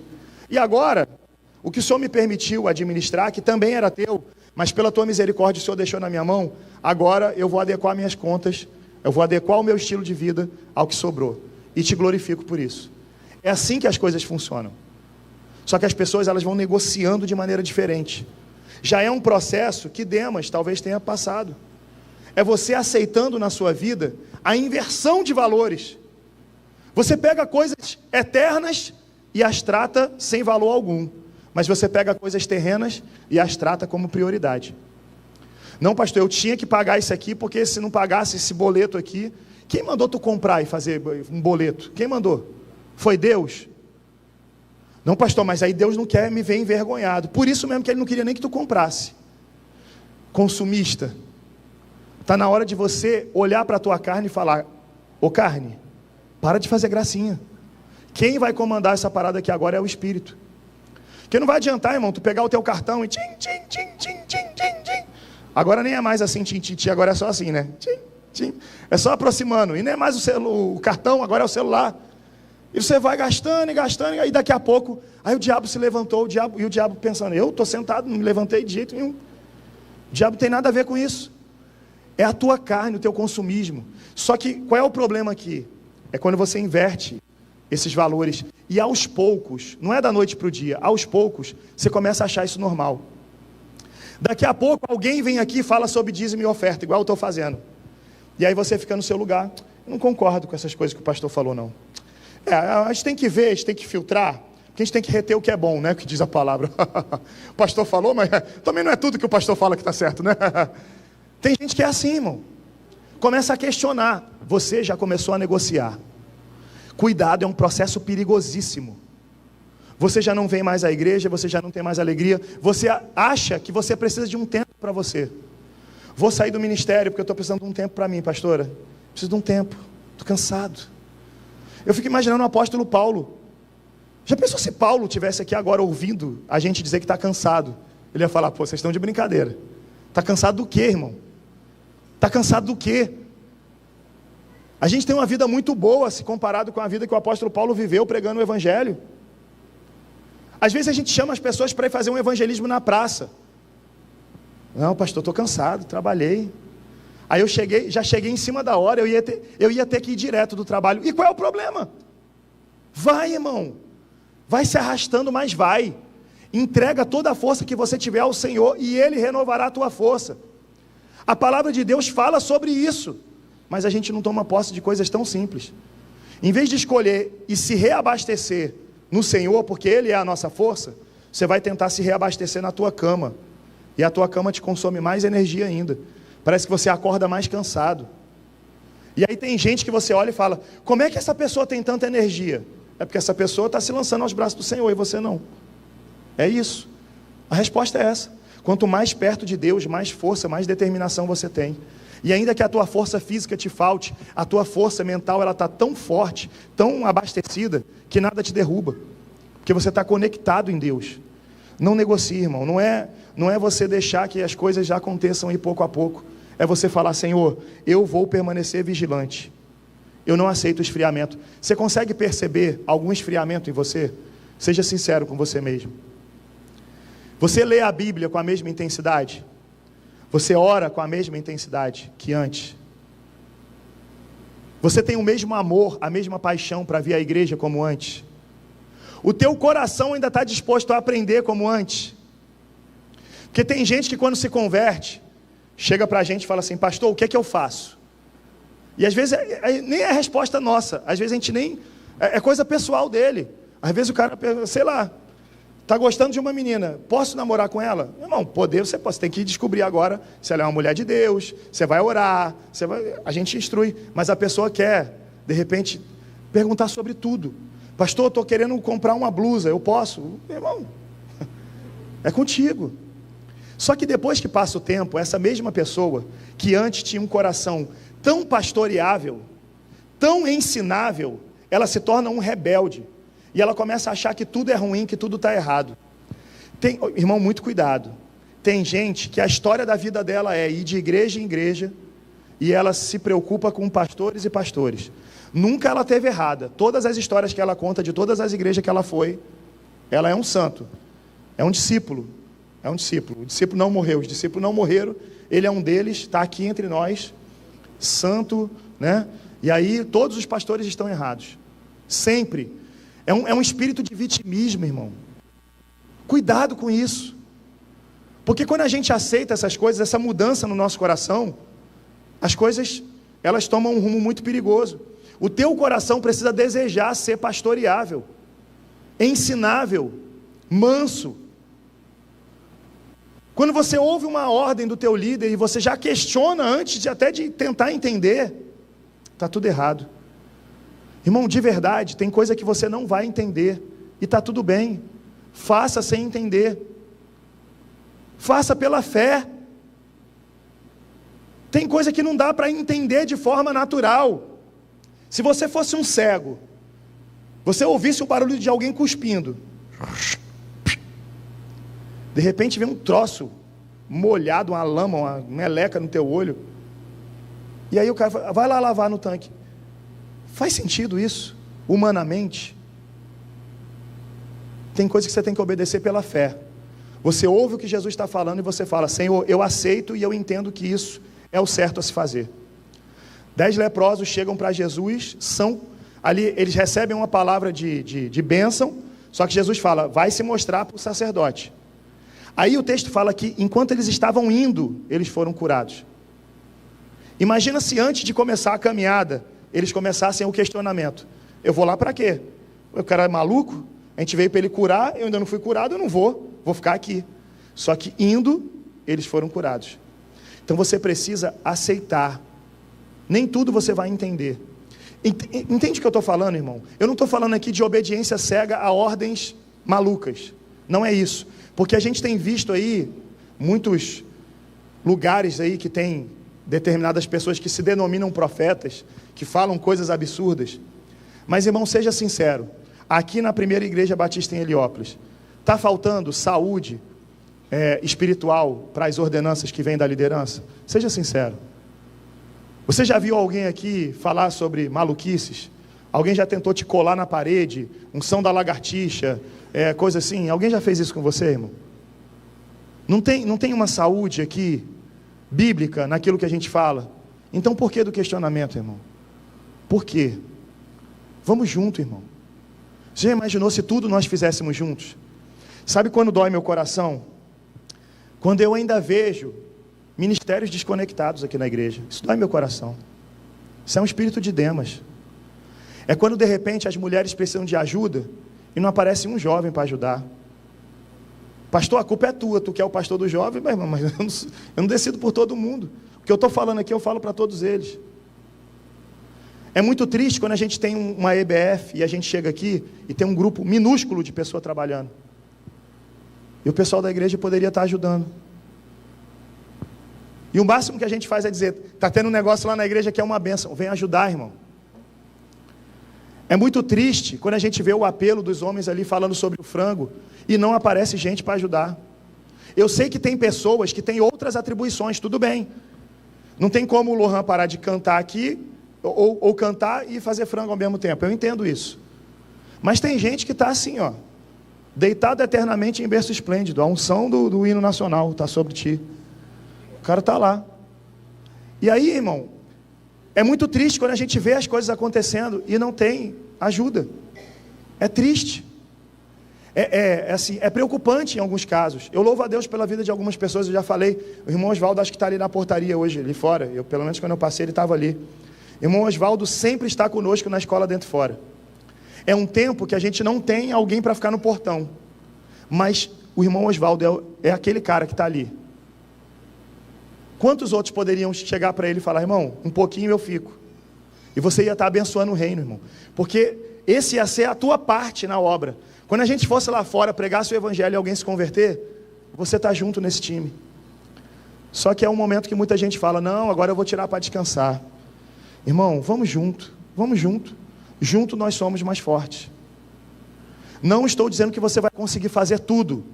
E agora, o que o Senhor me permitiu administrar, que também era Teu, mas pela Tua misericórdia o Senhor deixou na minha mão, agora eu vou adequar minhas contas, eu vou adequar o meu estilo de vida ao que sobrou. E Te glorifico por isso. É assim que as coisas funcionam. Só que as pessoas, elas vão negociando de maneira diferente. Já é um processo que Demas talvez tenha passado. É você aceitando na sua vida a inversão de valores. Você pega coisas eternas e as trata sem valor algum. Mas você pega coisas terrenas e as trata como prioridade. Não, pastor, eu tinha que pagar isso aqui, porque se não pagasse esse boleto aqui... Quem mandou tu comprar e fazer um boleto? Quem mandou? Foi Deus? Não, pastor, mas aí Deus não quer me ver envergonhado. Por isso mesmo que Ele não queria nem que tu comprasse. Consumista. Está na hora de você olhar para a tua carne e falar: ô carne, para de fazer gracinha. Quem vai comandar essa parada aqui agora é o Espírito. Porque não vai adiantar, irmão, tu pegar o teu cartão e tchim, tchim, tchim, tchim, tchim, tchim, tchim. Agora nem é mais assim, tchim, tchim, tchim, agora é só assim, né? Tchim, tchim. É só aproximando. E não é mais o cartão, agora é o celular. E você vai gastando e gastando, e aí daqui a pouco, aí o diabo se levantou, e o diabo pensando: eu estou sentado, não me levantei de jeito nenhum. O diabo não tem nada a ver com isso. É a tua carne, o teu consumismo. Só que qual é o problema aqui? É quando você inverte esses valores, e aos poucos, não é da noite para o dia, aos poucos, você começa a achar isso normal. Daqui a pouco, alguém vem aqui e fala sobre dízimo e oferta, igual eu estou fazendo. E aí você fica no seu lugar: eu não concordo com essas coisas que o pastor falou, não. A gente tem que ver, a gente tem que filtrar, porque a gente tem que reter o que é bom, né? Que diz a palavra. O pastor falou, mas também não é tudo que o pastor fala que está certo, né? Tem gente que é assim, irmão. Começa a questionar. Você já começou a negociar. Cuidado, é um processo perigosíssimo. Você já não vem mais à igreja, você já não tem mais alegria. Você acha que você precisa de um tempo para você. Vou sair do ministério porque eu estou precisando de um tempo para mim, pastora. Preciso de um tempo. Estou cansado. Eu fico imaginando o apóstolo Paulo. Já pensou se Paulo estivesse aqui agora ouvindo a gente dizer que está cansado? Ele ia falar: pô, vocês estão de brincadeira. Está cansado do quê, irmão? Está cansado do quê? A gente tem uma vida muito boa se comparado com a vida que o apóstolo Paulo viveu pregando o evangelho. Às vezes a gente chama as pessoas para ir fazer um evangelismo na praça. Não, pastor, estou cansado, trabalhei. Aí eu já cheguei em cima da hora, eu ia ter que ir direto do trabalho. E qual é o problema? Vai, irmão. Vai se arrastando, mas vai. Entrega toda a força que você tiver ao Senhor e Ele renovará a tua força. A palavra de Deus fala sobre isso, mas a gente não toma posse de coisas tão simples. Em vez de escolher e se reabastecer no Senhor, porque Ele é a nossa força, você vai tentar se reabastecer na tua cama. E a tua cama te consome mais energia ainda. Parece que você acorda mais cansado. E aí tem gente que você olha e fala: como é que essa pessoa tem tanta energia? É porque essa pessoa está se lançando aos braços do Senhor e você não. É isso. A resposta é essa. Quanto mais perto de Deus, mais força, mais determinação você tem. E ainda que a tua força física te falte, a tua força mental, ela está tão forte, tão abastecida, que nada te derruba. Porque você está conectado em Deus. Não negocie, irmão. Não é você deixar que as coisas já aconteçam aí pouco a pouco. É você falar: Senhor, eu vou permanecer vigilante. Eu não aceito o esfriamento. Você consegue perceber algum esfriamento em você? Seja sincero com você mesmo. Você lê a Bíblia com a mesma intensidade? Você ora com a mesma intensidade que antes? Você tem o mesmo amor, a mesma paixão para vir à igreja como antes? O teu coração ainda está disposto a aprender como antes? Porque tem gente que quando se converte, chega para a gente e fala assim, pastor, o que é que eu faço? E às vezes nem é a resposta nossa, às vezes a gente nem, é coisa pessoal dele. Às vezes o cara, sei lá, está gostando de uma menina, posso namorar com ela? Irmão, poder você pode, você tem que descobrir agora se ela é uma mulher de Deus, você vai orar, a gente instrui, mas a pessoa quer, de repente, perguntar sobre tudo. Pastor, eu estou querendo comprar uma blusa, eu posso? Irmão, é contigo. Só que depois que passa o tempo, essa mesma pessoa, que antes tinha um coração tão pastoreável, tão ensinável, ela se torna um rebelde. E ela começa a achar que tudo é ruim, que tudo está errado. Irmão, muito cuidado. Tem gente que a história da vida dela é ir de igreja em igreja, e ela se preocupa com pastores e pastores. Nunca ela teve errada. Todas as histórias que ela conta, de todas as igrejas que ela foi, ela é um santo. É um discípulo. É um discípulo. O discípulo não morreu. Os discípulos não morreram. Ele é um deles, está aqui entre nós, santo, né? E aí todos os pastores estão errados. Sempre. É um espírito de vitimismo, irmão. Cuidado com isso. Porque quando a gente aceita essas coisas, essa mudança no nosso coração, as coisas, elas tomam um rumo muito perigoso. O teu coração precisa desejar ser pastoreável, ensinável, manso. Quando você ouve uma ordem do teu líder e você já questiona antes de até de tentar entender, está tudo errado. Irmão, de verdade, tem coisa que você não vai entender, e está tudo bem. Faça sem entender. Faça pela fé. Tem coisa que não dá para entender de forma natural. Se você fosse um cego, você ouvisse o barulho de alguém cuspindo, de repente vem um troço molhado, uma lama, uma meleca no teu olho, e aí o cara fala, vai lá lavar no tanque. Faz sentido isso, humanamente? Tem coisa que você tem que obedecer pela fé. Você ouve o que Jesus está falando e você fala, Senhor, eu aceito e eu entendo que isso é o certo a se fazer. 10 leprosos chegam para Jesus, ali eles recebem uma palavra de bênção, só que Jesus fala, vai se mostrar para o sacerdote. Aí o texto fala que enquanto eles estavam indo, eles foram curados. Imagina se antes de começar a caminhada, eles começassem o questionamento, eu vou lá para quê? O cara é maluco? A gente veio para ele curar, eu ainda não fui curado, eu não vou ficar aqui. Só que indo, eles foram curados. Então você precisa aceitar. Nem tudo você vai entender. Entende o que eu estou falando, irmão? Eu não estou falando aqui de obediência cega a ordens malucas. Não é isso. Porque a gente tem visto aí muitos lugares aí que tem determinadas pessoas que se denominam profetas, que falam coisas absurdas. Mas, irmão, seja sincero. Aqui na primeira igreja batista em Heliópolis, está faltando saúde espiritual para as ordenanças que vêm da liderança? Seja sincero. Você já viu alguém aqui falar sobre maluquices? Alguém já tentou te colar na parede, unção da lagartixa, coisa assim? Alguém já fez isso com você, irmão? Não tem uma saúde aqui, bíblica, naquilo que a gente fala? Então por que do questionamento, irmão? Por quê? Vamos junto, irmão. Você já imaginou se tudo nós fizéssemos juntos? Sabe quando dói meu coração? Quando eu ainda vejo ministérios desconectados aqui na igreja. Isso dói meu coração. Isso é um espírito de Demas. É quando de repente as mulheres precisam de ajuda e não aparece um jovem para ajudar. Pastor, a culpa é tua, tu que é o pastor do jovem, mas eu não decido por todo mundo. O que eu estou falando aqui eu falo para todos eles. É muito triste quando a gente tem uma EBF e a gente chega aqui e tem um grupo minúsculo de pessoas trabalhando. E o pessoal da igreja poderia estar ajudando. E o máximo que a gente faz é dizer, está tendo um negócio lá na igreja que é uma bênção, vem ajudar, irmão. É muito triste quando a gente vê o apelo dos homens ali falando sobre o frango e não aparece gente para ajudar. Eu sei que tem pessoas que têm outras atribuições, tudo bem. Não tem como o Lohan parar de cantar aqui, ou cantar e fazer frango ao mesmo tempo, eu entendo isso. Mas tem gente que está assim, ó, deitado eternamente em berço esplêndido, a unção do hino nacional está sobre ti. O cara está lá. E aí, irmão, é muito triste quando a gente vê as coisas acontecendo e não tem ajuda. É triste. Assim, é preocupante em alguns casos. Eu louvo a Deus pela vida de algumas pessoas. Eu já falei, o irmão Oswaldo acho que está ali na portaria hoje, ali fora. Pelo menos quando eu passei, ele estava ali. O irmão Oswaldo sempre está conosco na escola dentro e fora. É um tempo que a gente não tem alguém para ficar no portão. Mas o irmão Oswaldo é aquele cara que está ali. Quantos outros poderiam chegar para ele e falar, irmão, um pouquinho eu fico. E você ia estar abençoando o reino, irmão. Porque esse ia ser a tua parte na obra. Quando a gente fosse lá fora, pregasse o evangelho e alguém se converter, você está junto nesse time. Só que é um momento que muita gente fala, não, agora eu vou tirar para descansar. Irmão, vamos junto, vamos junto. Junto nós somos mais fortes. Não estou dizendo que você vai conseguir fazer tudo,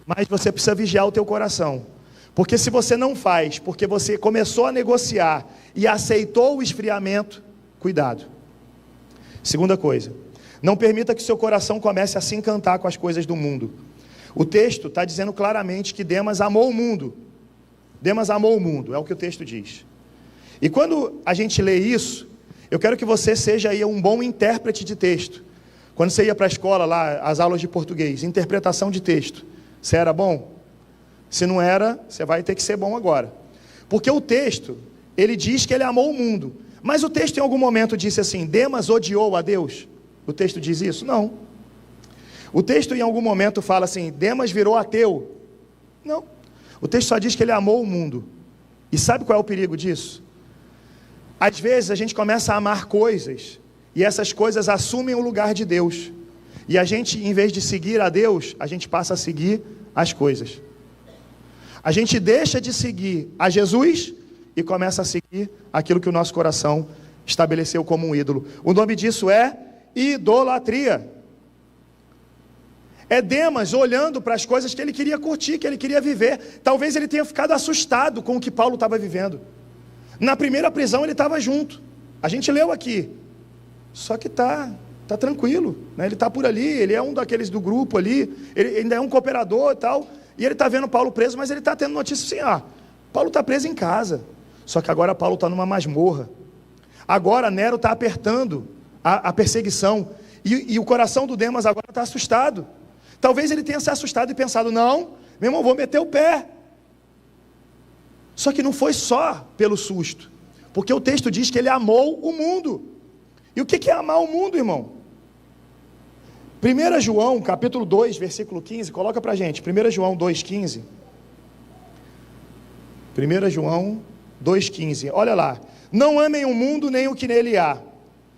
mas você precisa vigiar o teu coração. Porque se você não faz, porque você começou a negociar e aceitou o esfriamento, cuidado. Segunda coisa, não permita que seu coração comece a se encantar com as coisas do mundo. O texto está dizendo claramente que Demas amou o mundo. Demas amou o mundo, é o que o texto diz. E quando a gente lê isso, eu quero que você seja aí um bom intérprete de texto. Quando você ia para a escola lá, as aulas de português, interpretação de texto, você era bom? Se não era, você vai ter que ser bom agora. Porque o texto, ele diz que ele amou o mundo. Mas o texto em algum momento disse assim, Demas odiou a Deus? O texto diz isso? Não. O texto em algum momento fala assim, Demas virou ateu? Não. O texto só diz que ele amou o mundo. E sabe qual é o perigo disso? Às vezes a gente começa a amar coisas, e essas coisas assumem o lugar de Deus. E a gente, em vez de seguir a Deus, a gente passa a seguir as coisas. A gente deixa de seguir a Jesus e começa a seguir aquilo que o nosso coração estabeleceu como um ídolo. O nome disso é idolatria. É Demas olhando para as coisas que ele queria curtir, que ele queria viver. Talvez ele tenha ficado assustado com o que Paulo estava vivendo. Na primeira prisão ele estava junto. A gente leu aqui. Só que tá tranquilo, né? Ele está por ali, ele é um daqueles do grupo ali, ele ainda é um cooperador e tal. E ele está vendo Paulo preso, mas ele está tendo notícia assim, Paulo está preso em casa. Só que agora Paulo está numa masmorra. Agora Nero está apertando a perseguição. E o coração do Demas agora está assustado. Talvez ele tenha se assustado e pensado, não, meu irmão, vou meter o pé. Só que não foi só pelo susto. Porque o texto diz que ele amou o mundo. E o que é amar o mundo, irmão? 1 João, capítulo 2, versículo 15, coloca pra gente, 1 João 2,15. 1 João 2,15, olha lá. Não amem o mundo nem o que nele há.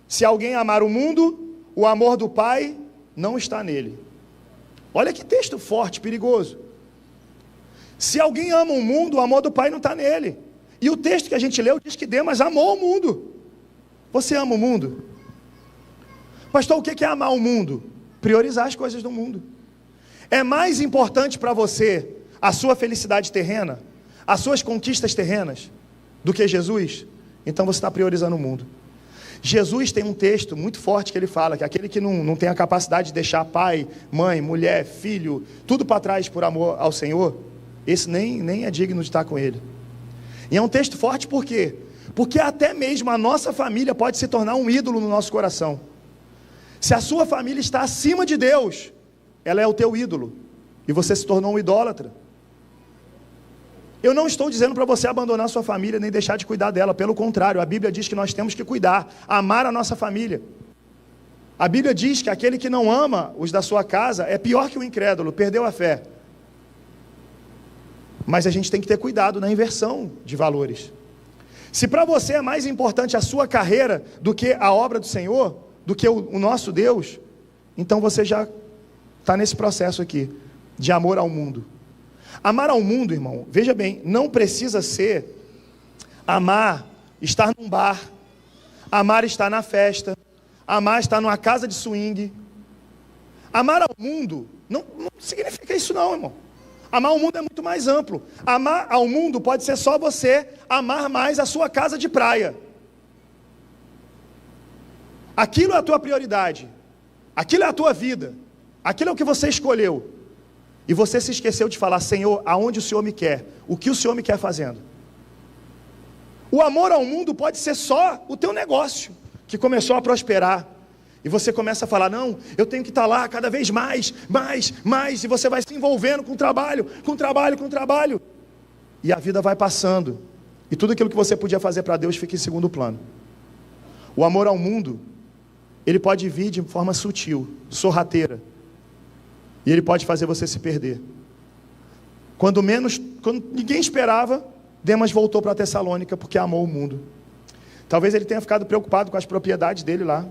Se alguém amar o mundo, o amor do Pai não está nele. Olha que texto forte, perigoso. Se alguém ama o mundo, o amor do Pai não está nele. E o texto que a gente leu diz que Demas amou o mundo. Você ama o mundo? Pastor, o que é amar o mundo? Priorizar as coisas do mundo. É mais importante para você a sua felicidade terrena, as suas conquistas terrenas, do que Jesus? Então você está priorizando o mundo. Jesus tem um texto muito forte que ele fala que aquele que não tem a capacidade de deixar pai, mãe, mulher, filho, tudo para trás por amor ao Senhor, esse nem é digno de estar com ele. E é um texto forte por quê? Porque até mesmo a nossa família pode se tornar um ídolo no nosso coração. Se a sua família está acima de Deus, ela é o teu ídolo, e você se tornou um idólatra. Eu não estou dizendo para você abandonar a sua família, nem deixar de cuidar dela, pelo contrário, a Bíblia diz que nós temos que cuidar, amar a nossa família. A Bíblia diz que aquele que não ama os da sua casa é pior que o incrédulo, perdeu a fé. Mas a gente tem que ter cuidado na inversão de valores. Se para você é mais importante a sua carreira do que a obra do Senhor, do que o nosso Deus, então você já está nesse processo aqui, de amor ao mundo. Amar ao mundo, irmão, veja bem, não precisa ser amar estar num bar, amar estar na festa, amar estar numa casa de swing. Amar ao mundo não significa isso não, irmão. Amar ao mundo é muito mais amplo. Amar ao mundo pode ser só você amar mais a sua casa de praia. Aquilo é a tua prioridade. Aquilo é a tua vida. Aquilo é o que você escolheu. E você se esqueceu de falar, Senhor, aonde o Senhor me quer? O que o Senhor me quer fazendo? O amor ao mundo pode ser só o teu negócio, que começou a prosperar. E você começa a falar, não, eu tenho que estar lá cada vez mais, e você vai se envolvendo com trabalho. E a vida vai passando. E tudo aquilo que você podia fazer para Deus fica em segundo plano. O amor ao mundo, ele pode vir de forma sutil, sorrateira. E ele pode fazer você se perder. Quando ninguém esperava, Demas voltou para Tessalônica porque amou o mundo. Talvez ele tenha ficado preocupado com as propriedades dele lá.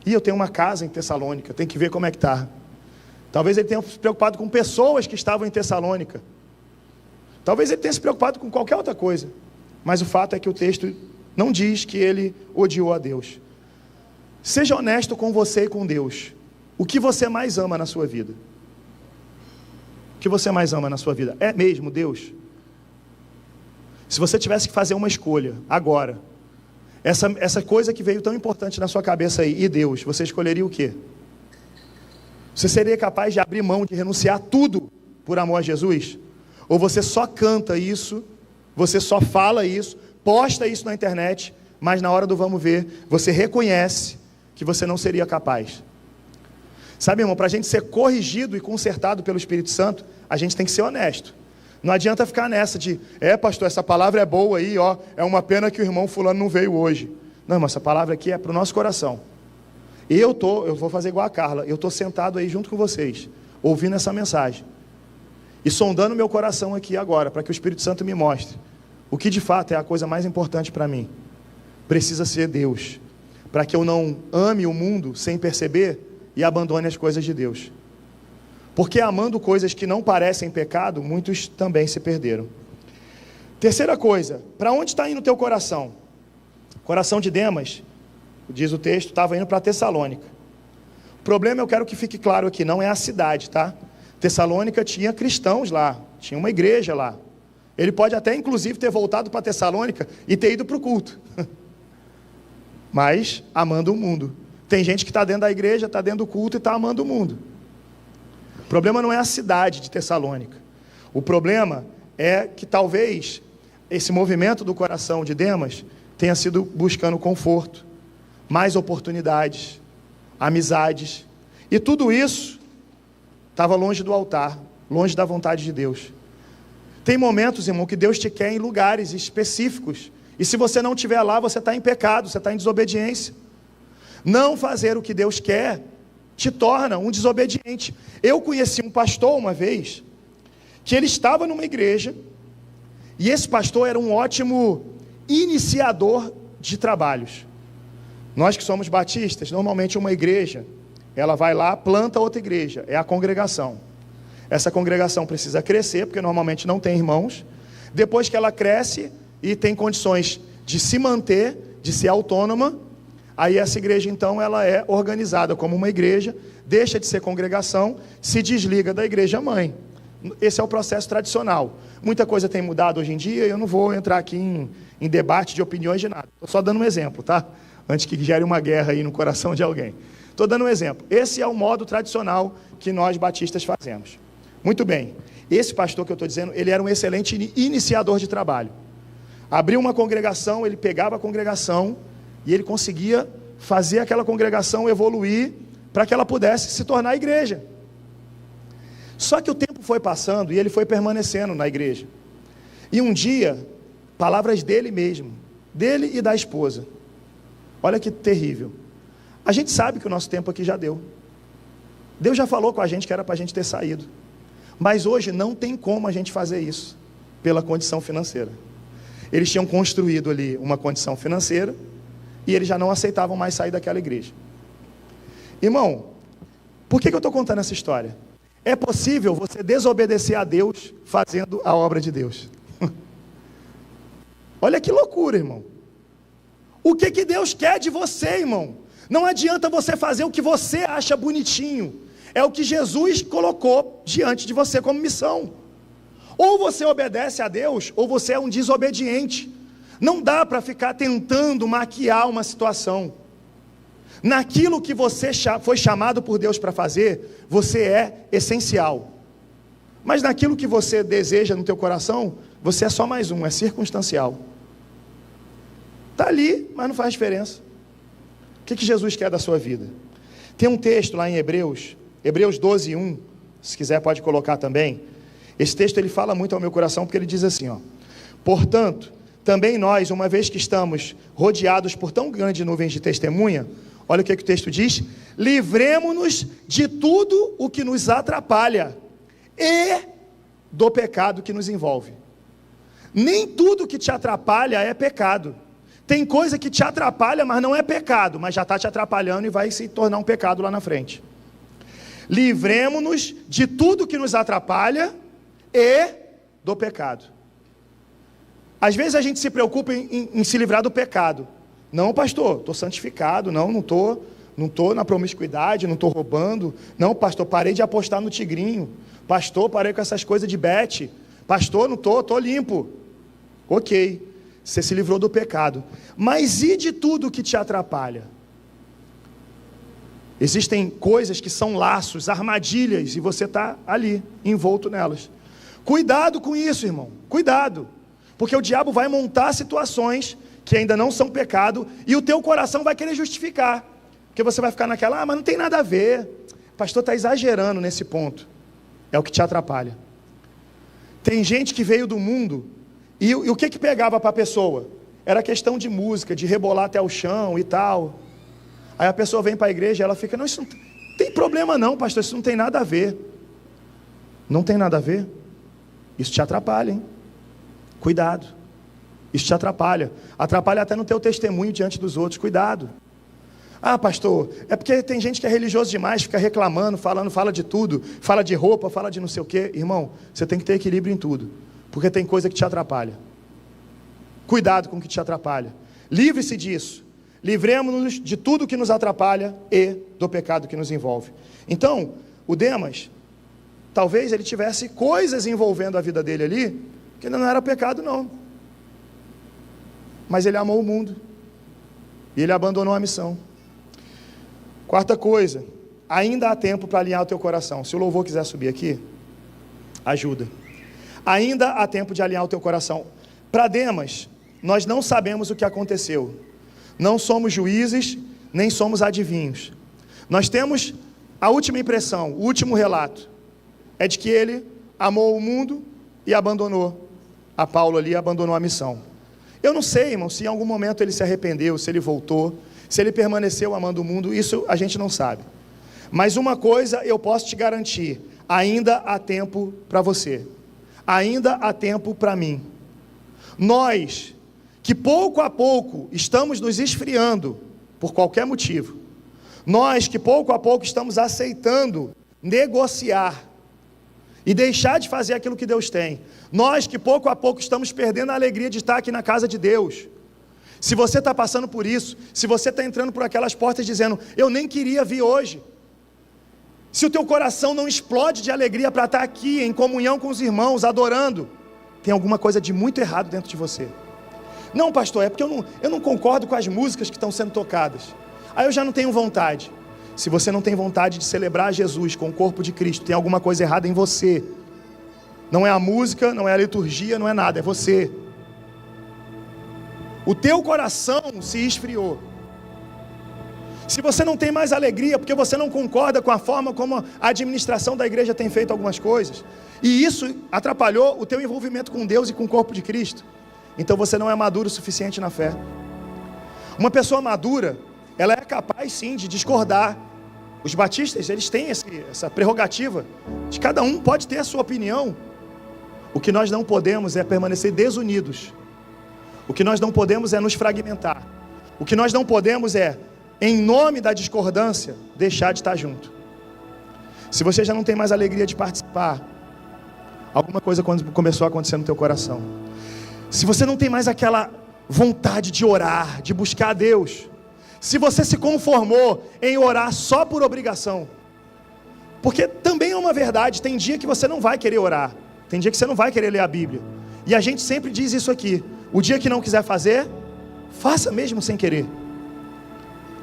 Eu tenho uma casa em Tessalônica, tem que ver como é que está. Talvez ele tenha se preocupado com pessoas que estavam em Tessalônica. Talvez ele tenha se preocupado com qualquer outra coisa. Mas o fato é que o texto não diz que ele odiou a Deus. Seja honesto com você e com Deus. O que você mais ama na sua vida? O que você mais ama na sua vida? É mesmo Deus? Se você tivesse que fazer uma escolha agora, essa coisa que veio tão importante na sua cabeça aí, e Deus, você escolheria o quê? Você seria capaz de abrir mão, de renunciar tudo por amor a Jesus? Ou você só canta isso, você só fala isso, posta isso na internet, mas na hora do vamos ver, você reconhece que você não seria capaz? Sabe, irmão, para a gente ser corrigido e consertado pelo Espírito Santo, a gente tem que ser honesto. Não adianta ficar nessa de, pastor, essa palavra é boa aí, ó, é uma pena que o irmão fulano não veio hoje. Não, irmão, essa palavra aqui é para o nosso coração. Eu vou fazer igual a Carla, eu estou sentado aí junto com vocês, ouvindo essa mensagem. E sondando meu coração aqui agora, para que o Espírito Santo me mostre o que de fato é a coisa mais importante para mim. Precisa ser Deus, para que eu não ame o mundo sem perceber e abandone as coisas de Deus. Porque amando coisas que não parecem pecado, muitos também se perderam. Terceira coisa, para onde está indo o teu coração? O coração de Demas, diz o texto, estava indo para Tessalônica. O problema, eu quero que fique claro aqui, não é a cidade, tá? Tessalônica tinha cristãos lá, tinha uma igreja lá. Ele pode até inclusive ter voltado para Tessalônica e ter ido para o culto. Mas amando o mundo. Tem gente que está dentro da igreja, está dentro do culto e está amando o mundo. O problema não é a cidade de Tessalônica. O problema é que talvez esse movimento do coração de Demas tenha sido buscando conforto, mais oportunidades, amizades. E tudo isso estava longe do altar, longe da vontade de Deus. Tem momentos, irmão, que Deus te quer em lugares específicos. E se você não estiver lá, você está em pecado, você está em desobediência. Não fazer o que Deus quer te torna um desobediente. Eu conheci um pastor uma vez, que ele estava numa igreja, e esse pastor era um ótimo iniciador de trabalhos. Nós que somos batistas, normalmente uma igreja, ela vai lá, planta outra igreja, é a congregação. Essa congregação precisa crescer, porque normalmente não tem irmãos. Depois que ela cresce e tem condições de se manter, de ser autônoma, aí essa igreja então ela é organizada como uma igreja, deixa de ser congregação, se desliga da igreja mãe. Esse é o processo tradicional. Muita coisa tem mudado hoje em dia, eu não vou entrar aqui em debate de opiniões de nada. Estou só dando um exemplo, tá? Antes que gere uma guerra aí no coração de alguém. Estou dando um exemplo. Esse é o modo tradicional que nós batistas fazemos. Muito bem. Esse pastor que eu estou dizendo, ele era um excelente iniciador de trabalho. Abriu uma congregação, ele pegava a congregação e ele conseguia fazer aquela congregação evoluir para que ela pudesse se tornar igreja. Só que o tempo foi passando e ele foi permanecendo na igreja. E um dia, palavras dele mesmo, dele e da esposa. Olha que terrível. A gente sabe que o nosso tempo aqui já deu. Deus já falou com a gente que era para a gente ter saído. Mas hoje não tem como a gente fazer isso, pela condição financeira. Eles tinham construído ali uma condição financeira, e eles já não aceitavam mais sair daquela igreja. Irmão, por que eu estou contando essa história? É possível você desobedecer a Deus fazendo a obra de Deus. Olha que loucura, irmão. O que Deus quer de você, irmão? Não adianta você fazer o que você acha bonitinho. É o que Jesus colocou diante de você como missão. Ou você obedece a Deus, ou você é um desobediente. Não dá para ficar tentando maquiar uma situação. Naquilo que você foi chamado por Deus para fazer, você é essencial. Mas naquilo que você deseja no teu coração, você é só mais um, é circunstancial. Está ali, mas não faz diferença. O que Jesus quer da sua vida? Tem um texto lá em Hebreus 12:1, se quiser pode colocar também. Esse texto ele fala muito ao meu coração, porque ele diz assim, ó: portanto, também nós, uma vez que estamos rodeados por tão grandes nuvens de testemunha, olha o que o texto diz: livremo-nos de tudo o que nos atrapalha e do pecado que nos envolve. Nem tudo que te atrapalha é pecado. Tem coisa que te atrapalha, mas não é pecado, mas já está te atrapalhando e vai se tornar um pecado lá na frente. Livremo-nos de tudo que nos atrapalha e do pecado. Às vezes a gente se preocupa em se livrar do pecado. Não, pastor, estou santificado, não estou na promiscuidade, não estou roubando. Não, pastor, parei de apostar no tigrinho. Pastor, parei com essas coisas de bet. Pastor, não estou limpo. Ok, você se livrou do pecado. Mas e de tudo que te atrapalha? Existem coisas que são laços, armadilhas, e você está ali, envolto nelas. Cuidado com isso, irmão, cuidado. Porque o diabo vai montar situações que ainda não são pecado, e o teu coração vai querer justificar. Porque você vai ficar naquela, mas não tem nada a ver. O pastor está exagerando nesse ponto. É o que te atrapalha. Tem gente que veio do mundo, e o que pegava para a pessoa? Era questão de música, de rebolar até o chão e tal. Aí a pessoa vem para a igreja e ela fica, não, isso não tem problema não, pastor, isso não tem nada a ver. Não tem nada a ver? Isso te atrapalha, hein? Cuidado. Isso te atrapalha. Atrapalha até no teu testemunho diante dos outros. Cuidado. Ah, pastor, é porque tem gente que é religioso demais, fica reclamando, fala de tudo, fala de roupa, fala de não sei o quê. Irmão, você tem que ter equilíbrio em tudo, porque tem coisa que te atrapalha. Cuidado com o que te atrapalha. Livre-se disso. Livremos-nos de tudo que nos atrapalha e do pecado que nos envolve. Então, o Demas, talvez ele tivesse coisas envolvendo a vida dele ali, que não era pecado não. Mas ele amou o mundo. E ele abandonou a missão. Quarta coisa, ainda há tempo para alinhar o teu coração. Se o louvor quiser subir aqui, ajuda. Ainda há tempo de alinhar o teu coração. Para Demas, nós não sabemos o que aconteceu. Não somos juízes, nem somos adivinhos. Nós temos a última impressão, o último relato, é de que ele amou o mundo e abandonou a Paulo ali, abandonou a missão. Eu não sei, irmão, se em algum momento ele se arrependeu, se ele voltou, se ele permaneceu amando o mundo, isso a gente não sabe. Mas uma coisa eu posso te garantir, ainda há tempo para você, ainda há tempo para mim. Nós, que pouco a pouco estamos nos esfriando, por qualquer motivo, nós que pouco a pouco estamos aceitando negociar e deixar de fazer aquilo que Deus tem, nós que pouco a pouco estamos perdendo a alegria de estar aqui na casa de Deus. Se você está passando por isso, se você está entrando por aquelas portas dizendo, eu nem queria vir hoje, se o teu coração não explode de alegria para estar aqui em comunhão com os irmãos, adorando, tem alguma coisa de muito errado dentro de você. Não, pastor, é porque eu não concordo com as músicas que estão sendo tocadas. Aí eu já não tenho vontade. Se você não tem vontade de celebrar Jesus com o corpo de Cristo, tem alguma coisa errada em você. Não é a música, não é a liturgia, não é nada, é você. O teu coração se esfriou. Se você não tem mais alegria, porque você não concorda com a forma como a administração da igreja tem feito algumas coisas, e isso atrapalhou o teu envolvimento com Deus e com o corpo de Cristo, então você não é maduro o suficiente na fé. Uma pessoa madura, ela é capaz sim de discordar. Os batistas, eles têm essa prerrogativa de cada um pode ter a sua opinião. O que nós não podemos é permanecer desunidos. O que nós não podemos é nos fragmentar. O que nós não podemos é, em nome da discordância, deixar de estar junto. Se você já não tem mais alegria de participar, alguma coisa começou a acontecer no teu coração. Se você não tem mais aquela vontade de orar, de buscar a Deus, se você se conformou em orar só por obrigação, porque também é uma verdade, tem dia que você não vai querer orar, tem dia que você não vai querer ler a Bíblia, e a gente sempre diz isso aqui, o dia que não quiser fazer, faça mesmo sem querer,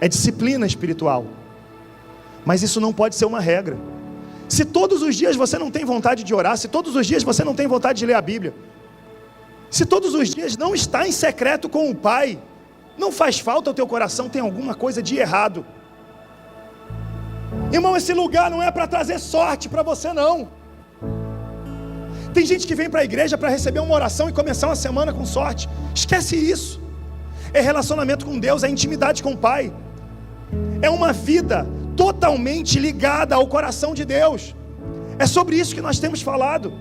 é disciplina espiritual, mas isso não pode ser uma regra. Se todos os dias você não tem vontade de orar, se todos os dias você não tem vontade de ler a Bíblia, se todos os dias não está em secreto com o Pai, não faz falta ao teu coração, tem alguma coisa de errado. Irmão, esse lugar não é para trazer sorte para você, não. Tem gente que vem para a igreja para receber uma oração e começar uma semana com sorte. Esquece isso. É relacionamento com Deus, é intimidade com o Pai. É uma vida totalmente ligada ao coração de Deus. É sobre isso que nós temos falado.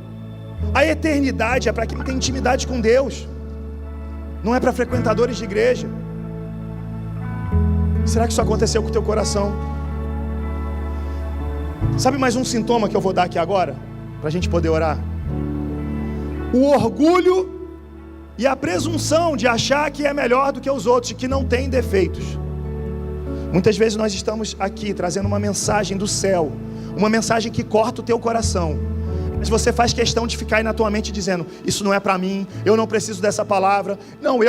A eternidade é para quem tem intimidade com Deus. Não é para frequentadores de igreja. Será que isso aconteceu com o teu coração? Sabe mais um sintoma que eu vou dar aqui agora, para a gente poder orar? O orgulho e a presunção de achar que é melhor do que os outros, que não tem defeitos. Muitas vezes nós estamos aqui trazendo uma mensagem do céu, uma mensagem que corta o teu coração, mas você faz questão de ficar aí na tua mente dizendo: isso não é para mim, eu não preciso dessa palavra, não,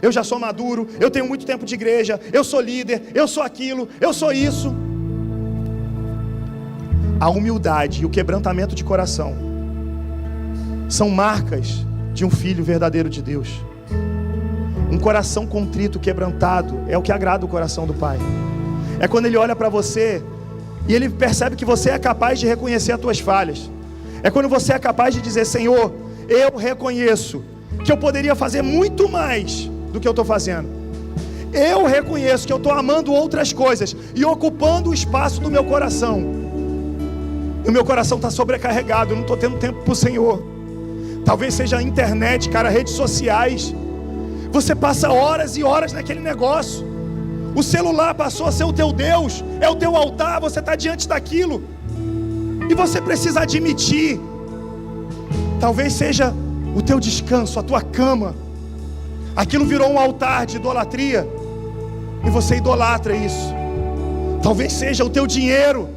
eu já sou maduro, eu tenho muito tempo de igreja, eu sou líder, eu sou aquilo, eu sou isso. A humildade e o quebrantamento de coração são marcas de um filho verdadeiro de Deus. Um coração contrito, quebrantado, é o que agrada o coração do Pai. É quando Ele olha para você e Ele percebe que você é capaz de reconhecer as tuas falhas. É quando você é capaz de dizer: Senhor, eu reconheço que eu poderia fazer muito mais do que eu estou fazendo. Eu reconheço que eu estou amando outras coisas e ocupando o espaço do meu coração. E o meu coração está sobrecarregado, eu não estou tendo tempo para o Senhor. Talvez seja a internet, cara, redes sociais. Você passa horas e horas naquele negócio. O celular passou a ser o teu Deus, é o teu altar, você está diante daquilo. E você precisa admitir. Talvez seja o teu descanso, a tua cama. Aquilo virou um altar de idolatria e você idolatra isso. Talvez seja o teu dinheiro,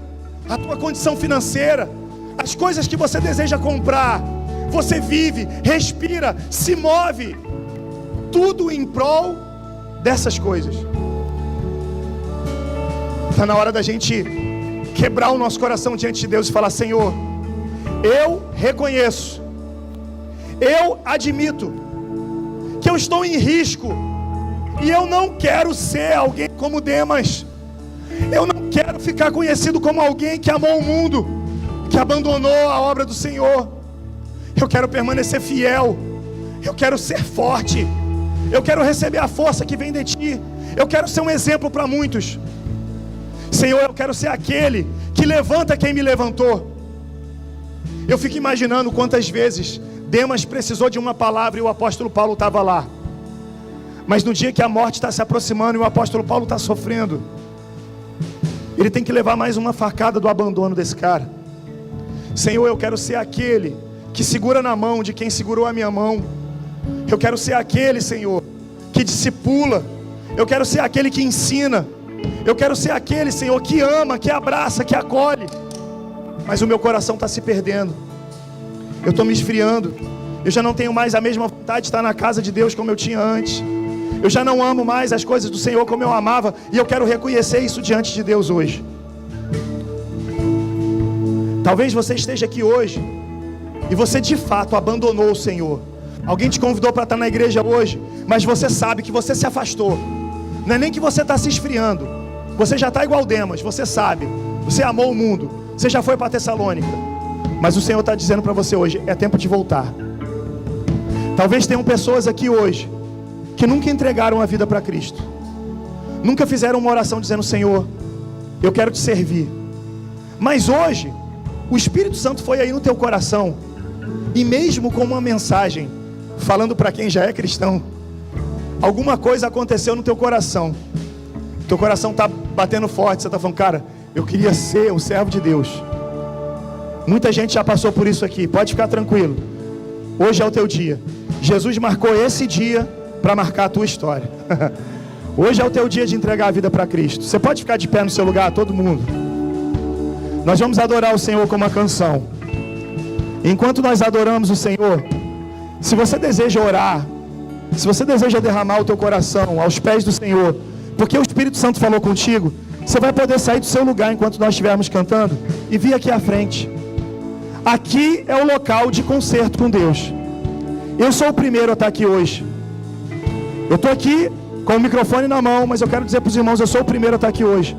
a tua condição financeira, as coisas que você deseja comprar. Você vive, respira, se move, tudo em prol dessas coisas. Está na hora da gente quebrar o nosso coração diante de Deus e falar: Senhor, eu reconheço, eu admito que eu estou em risco e eu não quero ser alguém como Demas. Eu não quero ficar conhecido como alguém que amou o mundo, que abandonou a obra do Senhor. Eu quero permanecer fiel, eu quero ser forte, eu quero receber a força que vem de Ti, eu quero ser um exemplo para muitos. Senhor, eu quero ser aquele que levanta quem me levantou. Eu fico imaginando quantas vezes Demas precisou de uma palavra e o apóstolo Paulo estava lá. Mas no dia que a morte está se aproximando e o apóstolo Paulo está sofrendo, ele tem que levar mais uma facada do abandono desse cara. Senhor, eu quero ser aquele que segura na mão de quem segurou a minha mão. Eu quero ser aquele, Senhor, que discipula. Eu quero ser aquele que ensina. Eu quero ser aquele, Senhor, que ama, que abraça, que acolhe. Mas o meu coração está se perdendo. Eu estou me esfriando. Eu já não tenho mais a mesma vontade de estar na casa de Deus como eu tinha antes. Eu já não amo mais as coisas do Senhor como eu amava. E eu quero reconhecer isso diante de Deus hoje. Talvez você esteja aqui hoje e você de fato abandonou o Senhor. Alguém te convidou para estar na igreja hoje, mas você sabe que você se afastou. Não é nem que você está se esfriando. Você já está igual Demas, você sabe. Você amou o mundo, você já foi para Tessalônica. Mas o Senhor está dizendo para você hoje: é tempo de voltar. Talvez tenham pessoas aqui hoje que nunca entregaram a vida para Cristo. Nunca fizeram uma oração dizendo: Senhor, eu quero te servir. Mas hoje o Espírito Santo foi aí no teu coração, e mesmo com uma mensagem falando para quem já é cristão, alguma coisa aconteceu no teu coração. Teu coração está batendo forte. Você está falando: cara, eu queria ser um servo de Deus. Muita gente já passou por isso aqui. Pode ficar tranquilo. Hoje é o teu dia. Jesus marcou esse dia para marcar a tua história. Hoje é o teu dia de entregar a vida para Cristo. Você pode ficar de pé no seu lugar, todo mundo. Nós vamos adorar o Senhor com uma canção. Enquanto nós adoramos o Senhor, se você deseja orar, se você deseja derramar o teu coração aos pés do Senhor, porque o Espírito Santo falou contigo, você vai poder sair do seu lugar enquanto nós estivermos cantando e vir aqui à frente. Aqui é o local de concerto com Deus. Eu sou o primeiro a estar aqui hoje. Eu estou aqui com o microfone na mão, mas eu quero dizer para os irmãos: eu sou o primeiro a estar aqui hoje.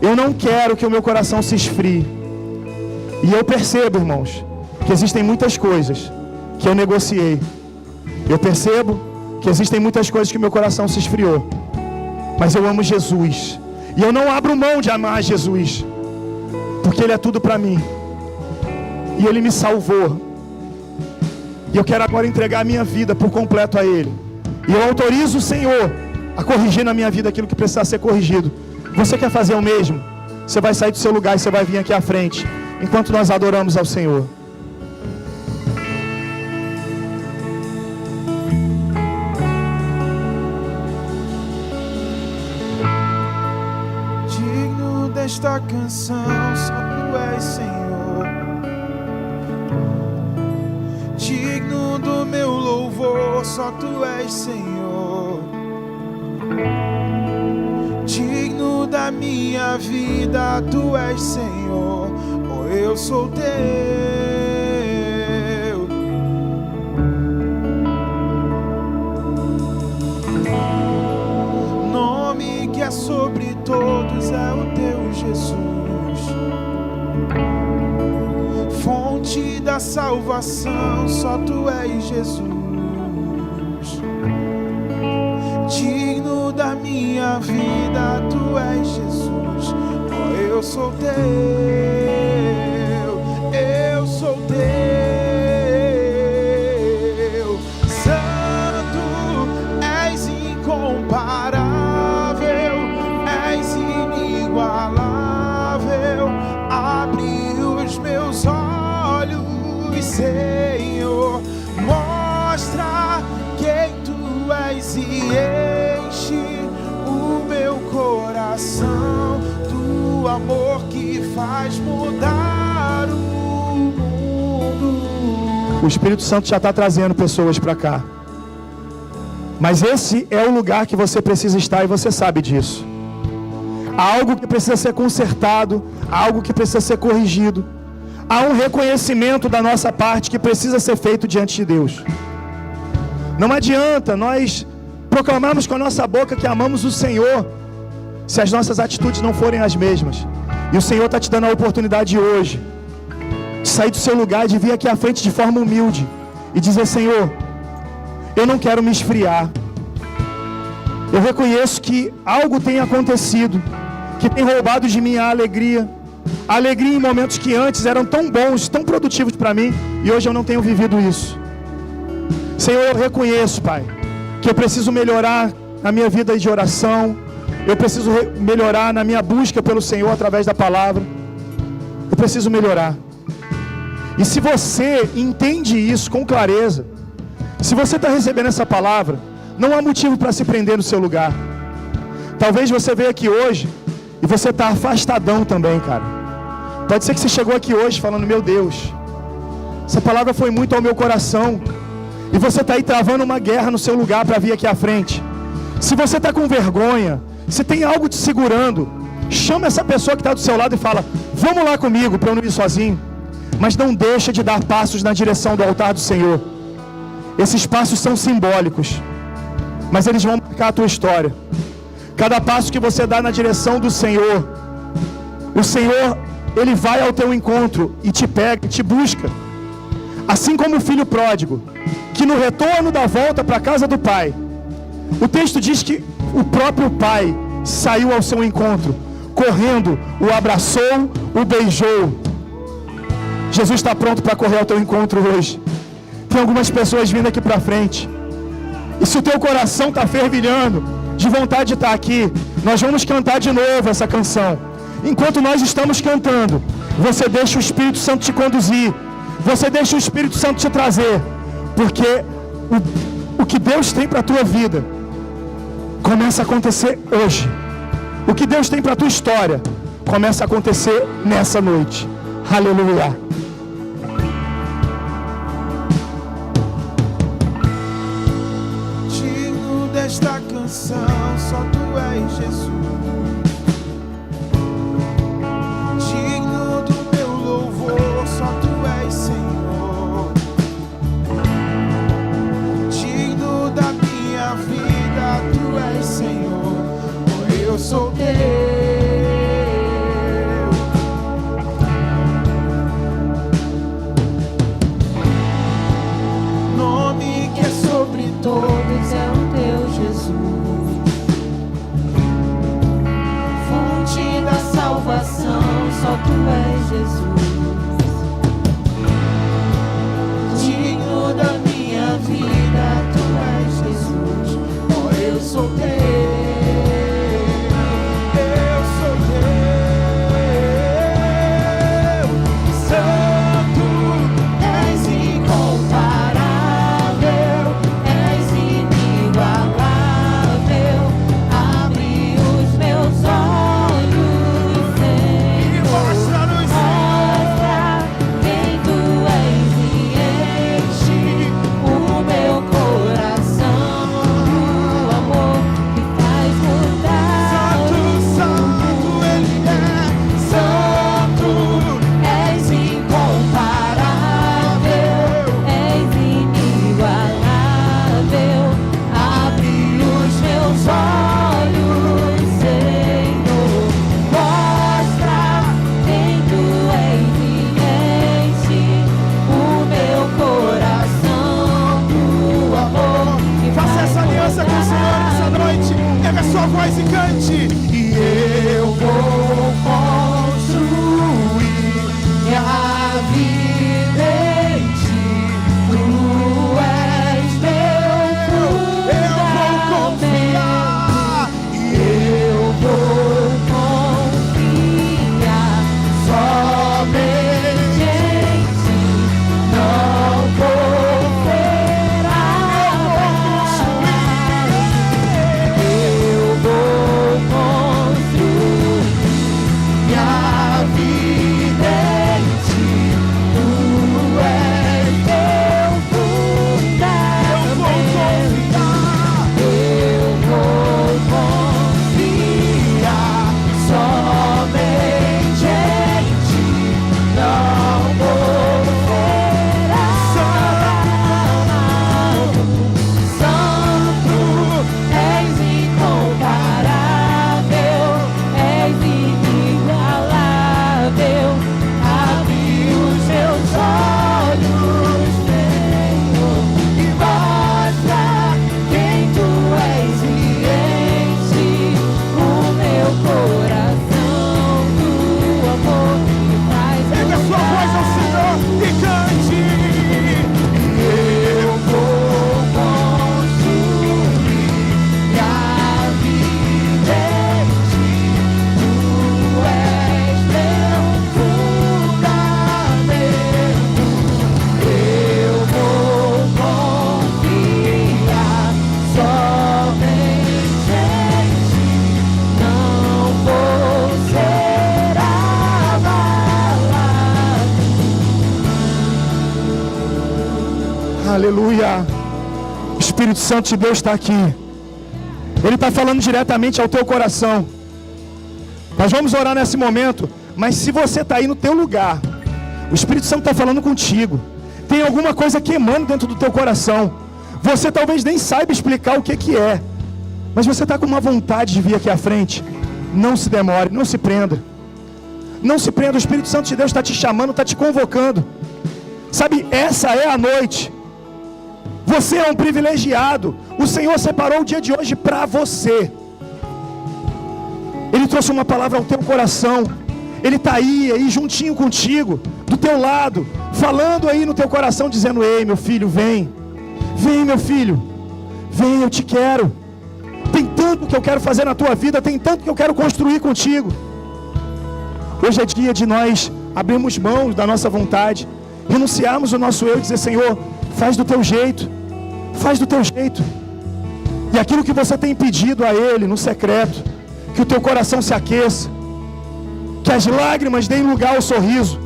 Eu não quero que o meu coração se esfrie. E eu percebo, irmãos, que existem muitas coisas que eu negociei. Eu percebo que existem muitas coisas que o meu coração se esfriou. Mas eu amo Jesus. E eu não abro mão de amar Jesus, porque Ele é tudo para mim. E Ele me salvou. E eu quero agora entregar a minha vida por completo a Ele. E eu autorizo o Senhor a corrigir na minha vida aquilo que precisa ser corrigido. Você quer fazer o mesmo? Você vai sair do seu lugar e você vai vir aqui à frente, enquanto nós adoramos ao Senhor. Digno desta canção, só Tu és Senhor. Digno do meu louvor, só Tu és Senhor. Digno da minha vida, Tu és Senhor. Oh, eu sou Teu. Nome que é sobre todos é o Teu Jesus. Fonte da salvação, só Tu és Jesus. Digno da minha vida, Tu és Jesus. Oh, eu sou Teu, eu sou Teu. Santo, és incomparável, és inigualável. Abre os meus olhos, Senhor, mostra quem Tu és e enche o meu coração do amor que faz mudar o mundo. O Espírito Santo já está trazendo pessoas para cá. Mas esse é o lugar que você precisa estar e você sabe disso. Há algo que precisa ser consertado, há algo que precisa ser corrigido. Há um reconhecimento da nossa parte que precisa ser feito diante de Deus. Não adianta nós proclamarmos com a nossa boca que amamos o Senhor, se as nossas atitudes não forem as mesmas. E o Senhor está te dando a oportunidade hoje de sair do seu lugar, de vir aqui à frente de forma humilde e dizer: Senhor, eu não quero me esfriar. Eu reconheço que algo tem acontecido, que tem roubado de mim a alegria em momentos que antes eram tão bons, tão produtivos para mim, e hoje eu não tenho vivido isso. Senhor, eu reconheço, Pai, que eu preciso melhorar na minha vida de oração, eu preciso melhorar na minha busca pelo Senhor através da palavra. Eu preciso melhorar. E se você entende isso com clareza, se você está recebendo essa palavra, não há motivo para se prender no seu lugar. Talvez você veja aqui hoje e você está afastadão também, cara. Pode ser que você chegou aqui hoje falando: meu Deus, essa palavra foi muito ao meu coração. E você está aí travando uma guerra no seu lugar para vir aqui à frente. Se você está com vergonha, se tem algo te segurando, chama essa pessoa que está do seu lado e fala: vamos lá comigo para eu não ir sozinho. Mas não deixa de dar passos na direção do altar do Senhor. Esses passos são simbólicos, mas eles vão marcar a tua história. Cada passo que você dá na direção do Senhor, o Senhor, Ele vai ao teu encontro e te pega, e te busca. Assim como o filho pródigo, que no retorno da volta para a casa do pai, o texto diz que o próprio pai saiu ao seu encontro, correndo, o abraçou, o beijou. Jesus está pronto para correr ao teu encontro hoje. Tem algumas pessoas vindo aqui para frente, e se o teu coração está fervilhando de vontade de estar aqui, nós vamos cantar de novo essa canção. Enquanto nós estamos cantando, você deixa o Espírito Santo te conduzir, você deixa o Espírito Santo te trazer, porque o que Deus tem para a tua vida começa a acontecer hoje. O que Deus tem para a tua história começa a acontecer nessa noite. Aleluia. Digno desta canção, só Tu és Jesus. Digno do meu louvor, só Tu és Senhor. Digno da minha vida, Tu és Senhor. Oh, eu sou Teu. Aleluia. O Espírito Santo de Deus está aqui. Ele está falando diretamente ao teu coração. Nós vamos orar nesse momento. Mas se você está aí no teu lugar, o Espírito Santo está falando contigo. Tem alguma coisa queimando dentro do teu coração. Você talvez nem saiba explicar o que é. Mas você está com uma vontade de vir aqui à frente. Não se demore, não se prenda. Não se prenda, o Espírito Santo de Deus está te chamando, está te convocando. Sabe, essa é a noite. Você é um privilegiado. O Senhor separou o dia de hoje para você. Ele trouxe uma palavra ao teu coração. Ele está aí juntinho contigo, do teu lado, falando aí no teu coração, dizendo: ei, meu filho, vem. Vem, meu filho. Vem, eu te quero. Tem tanto que eu quero fazer na tua vida, tem tanto que eu quero construir contigo. Hoje é dia de nós abrirmos mão da nossa vontade, renunciarmos o nosso eu e dizer: Senhor, faz do teu jeito. Faz do teu jeito. E aquilo que você tem pedido a Ele no secreto, que o teu coração se aqueça, que as lágrimas deem lugar ao sorriso,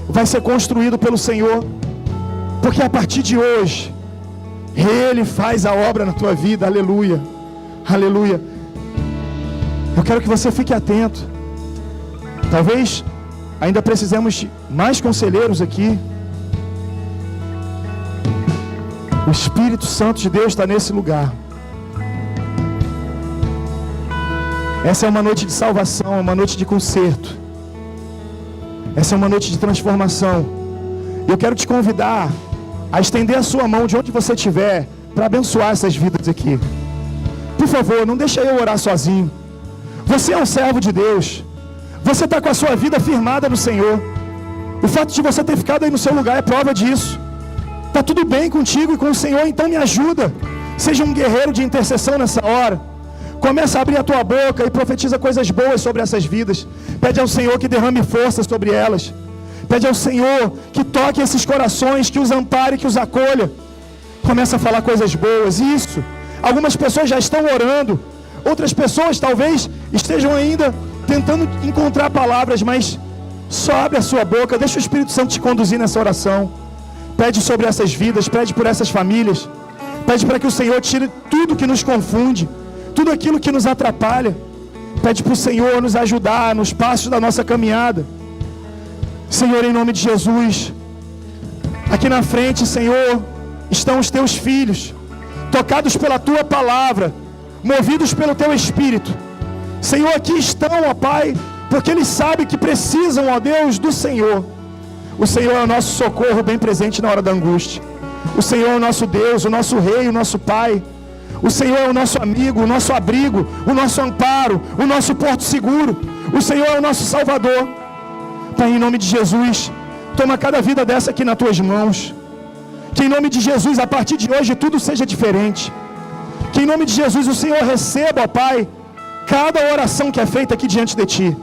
vai ser construído pelo Senhor. Porque a partir de hoje, Ele faz a obra na tua vida. Aleluia, aleluia. Eu quero que você fique atento. Talvez ainda precisemos de mais conselheiros aqui. O Espírito Santo de Deus está nesse lugar. Essa é uma noite de salvação, uma noite de conserto. Essa é uma noite de transformação. Eu quero te convidar a estender a sua mão de onde você estiver para abençoar essas vidas aqui. Por favor, não deixe eu orar sozinho. Você é um servo de Deus. Você está com a sua vida firmada no Senhor. O fato de você ter ficado aí no seu lugar é prova disso. Está tudo bem contigo e com o Senhor, então me ajuda. Seja um guerreiro de intercessão nessa hora. Começa a abrir a tua boca e profetiza coisas boas sobre essas vidas. Pede ao Senhor que derrame força sobre elas. Pede ao Senhor que toque esses corações, que os ampare, que os acolha. Começa a falar coisas boas. Isso. Algumas pessoas já estão orando. Outras pessoas talvez estejam ainda tentando encontrar palavras, mas só abre a sua boca. Deixa o Espírito Santo te conduzir nessa oração. Pede sobre essas vidas, pede por essas famílias. Pede para que o Senhor tire tudo que nos confunde, tudo aquilo que nos atrapalha. Pede para o Senhor nos ajudar nos passos da nossa caminhada. Senhor, em nome de Jesus, aqui na frente, Senhor, estão os teus filhos, tocados pela tua palavra, movidos pelo teu Espírito. Senhor, aqui estão, ó Pai, porque eles sabem que precisam, ó Deus, do Senhor. O Senhor é o nosso socorro bem presente na hora da angústia. O Senhor é o nosso Deus, o nosso Rei, o nosso Pai. O Senhor é o nosso amigo, o nosso abrigo, o nosso amparo, o nosso porto seguro. O Senhor é o nosso Salvador. Pai, em nome de Jesus, toma cada vida dessa aqui nas tuas mãos. Que em nome de Jesus, a partir de hoje, tudo seja diferente. Que em nome de Jesus, o Senhor receba, ó Pai, cada oração que é feita aqui diante de Ti.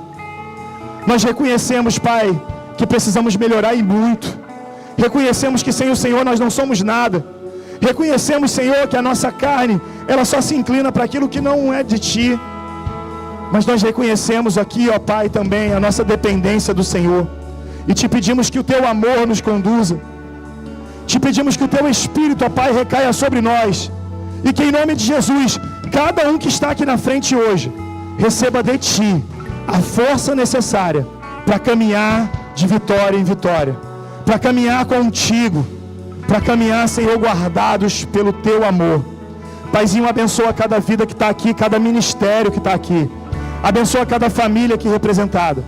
Nós reconhecemos, Pai, que precisamos melhorar e muito. Reconhecemos que sem o Senhor nós não somos nada. Reconhecemos, Senhor, que a nossa carne, ela só se inclina para aquilo que não é de Ti. Mas nós reconhecemos aqui, ó Pai, também a nossa dependência do Senhor. E Te pedimos que o Teu amor nos conduza. Te pedimos que o Teu Espírito, ó Pai, recaia sobre nós. E que em nome de Jesus, cada um que está aqui na frente hoje, receba de Ti a força necessária para caminhar de vitória em vitória. Para caminhar contigo. Para caminhar, Senhor, guardados pelo Teu amor. Paizinho, abençoa cada vida que está aqui, cada ministério que está aqui. Abençoa cada família aqui representada.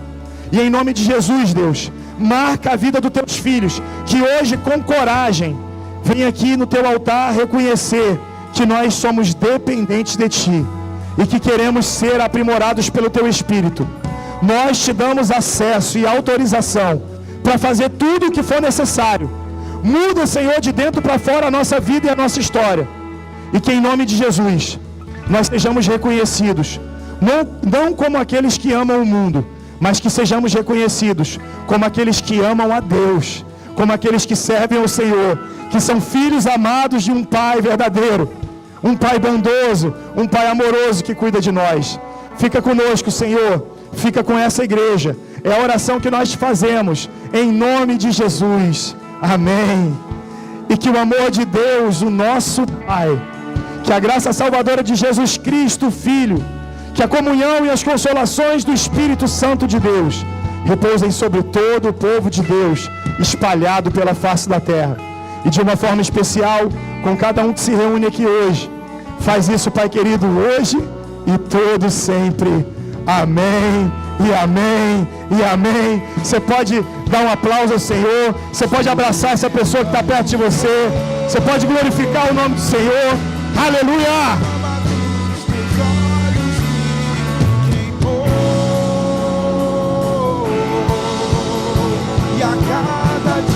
E em nome de Jesus, Deus, marca a vida dos Teus filhos, que hoje com coragem, vem aqui no Teu altar reconhecer que nós somos dependentes de Ti. E que queremos ser aprimorados pelo Teu Espírito. Nós Te damos acesso e autorização para fazer tudo o que for necessário. Muda, Senhor, de dentro para fora a nossa vida e a nossa história. E que em nome de Jesus, nós sejamos reconhecidos, não como aqueles que amam o mundo, mas que sejamos reconhecidos como aqueles que amam a Deus, como aqueles que servem ao Senhor, que são filhos amados de um Pai verdadeiro, um Pai bondoso, um Pai amoroso que cuida de nós. Fica conosco, Senhor, fica com essa igreja. É a oração que nós fazemos, em nome de Jesus. Amém e que o amor de Deus, o nosso Pai, que a graça salvadora de Jesus Cristo, Filho, que a comunhão e as consolações do Espírito Santo de Deus repousem sobre todo o povo de Deus, espalhado pela face da terra. E de uma forma especial, com cada um que se reúne aqui hoje. Faz isso, Pai querido, hoje e todo sempre. Amém, e amém, e amém. Você pode dar um aplauso ao Senhor, você pode abraçar essa pessoa que está perto de você, você pode glorificar o nome do Senhor. Aleluia! E a cada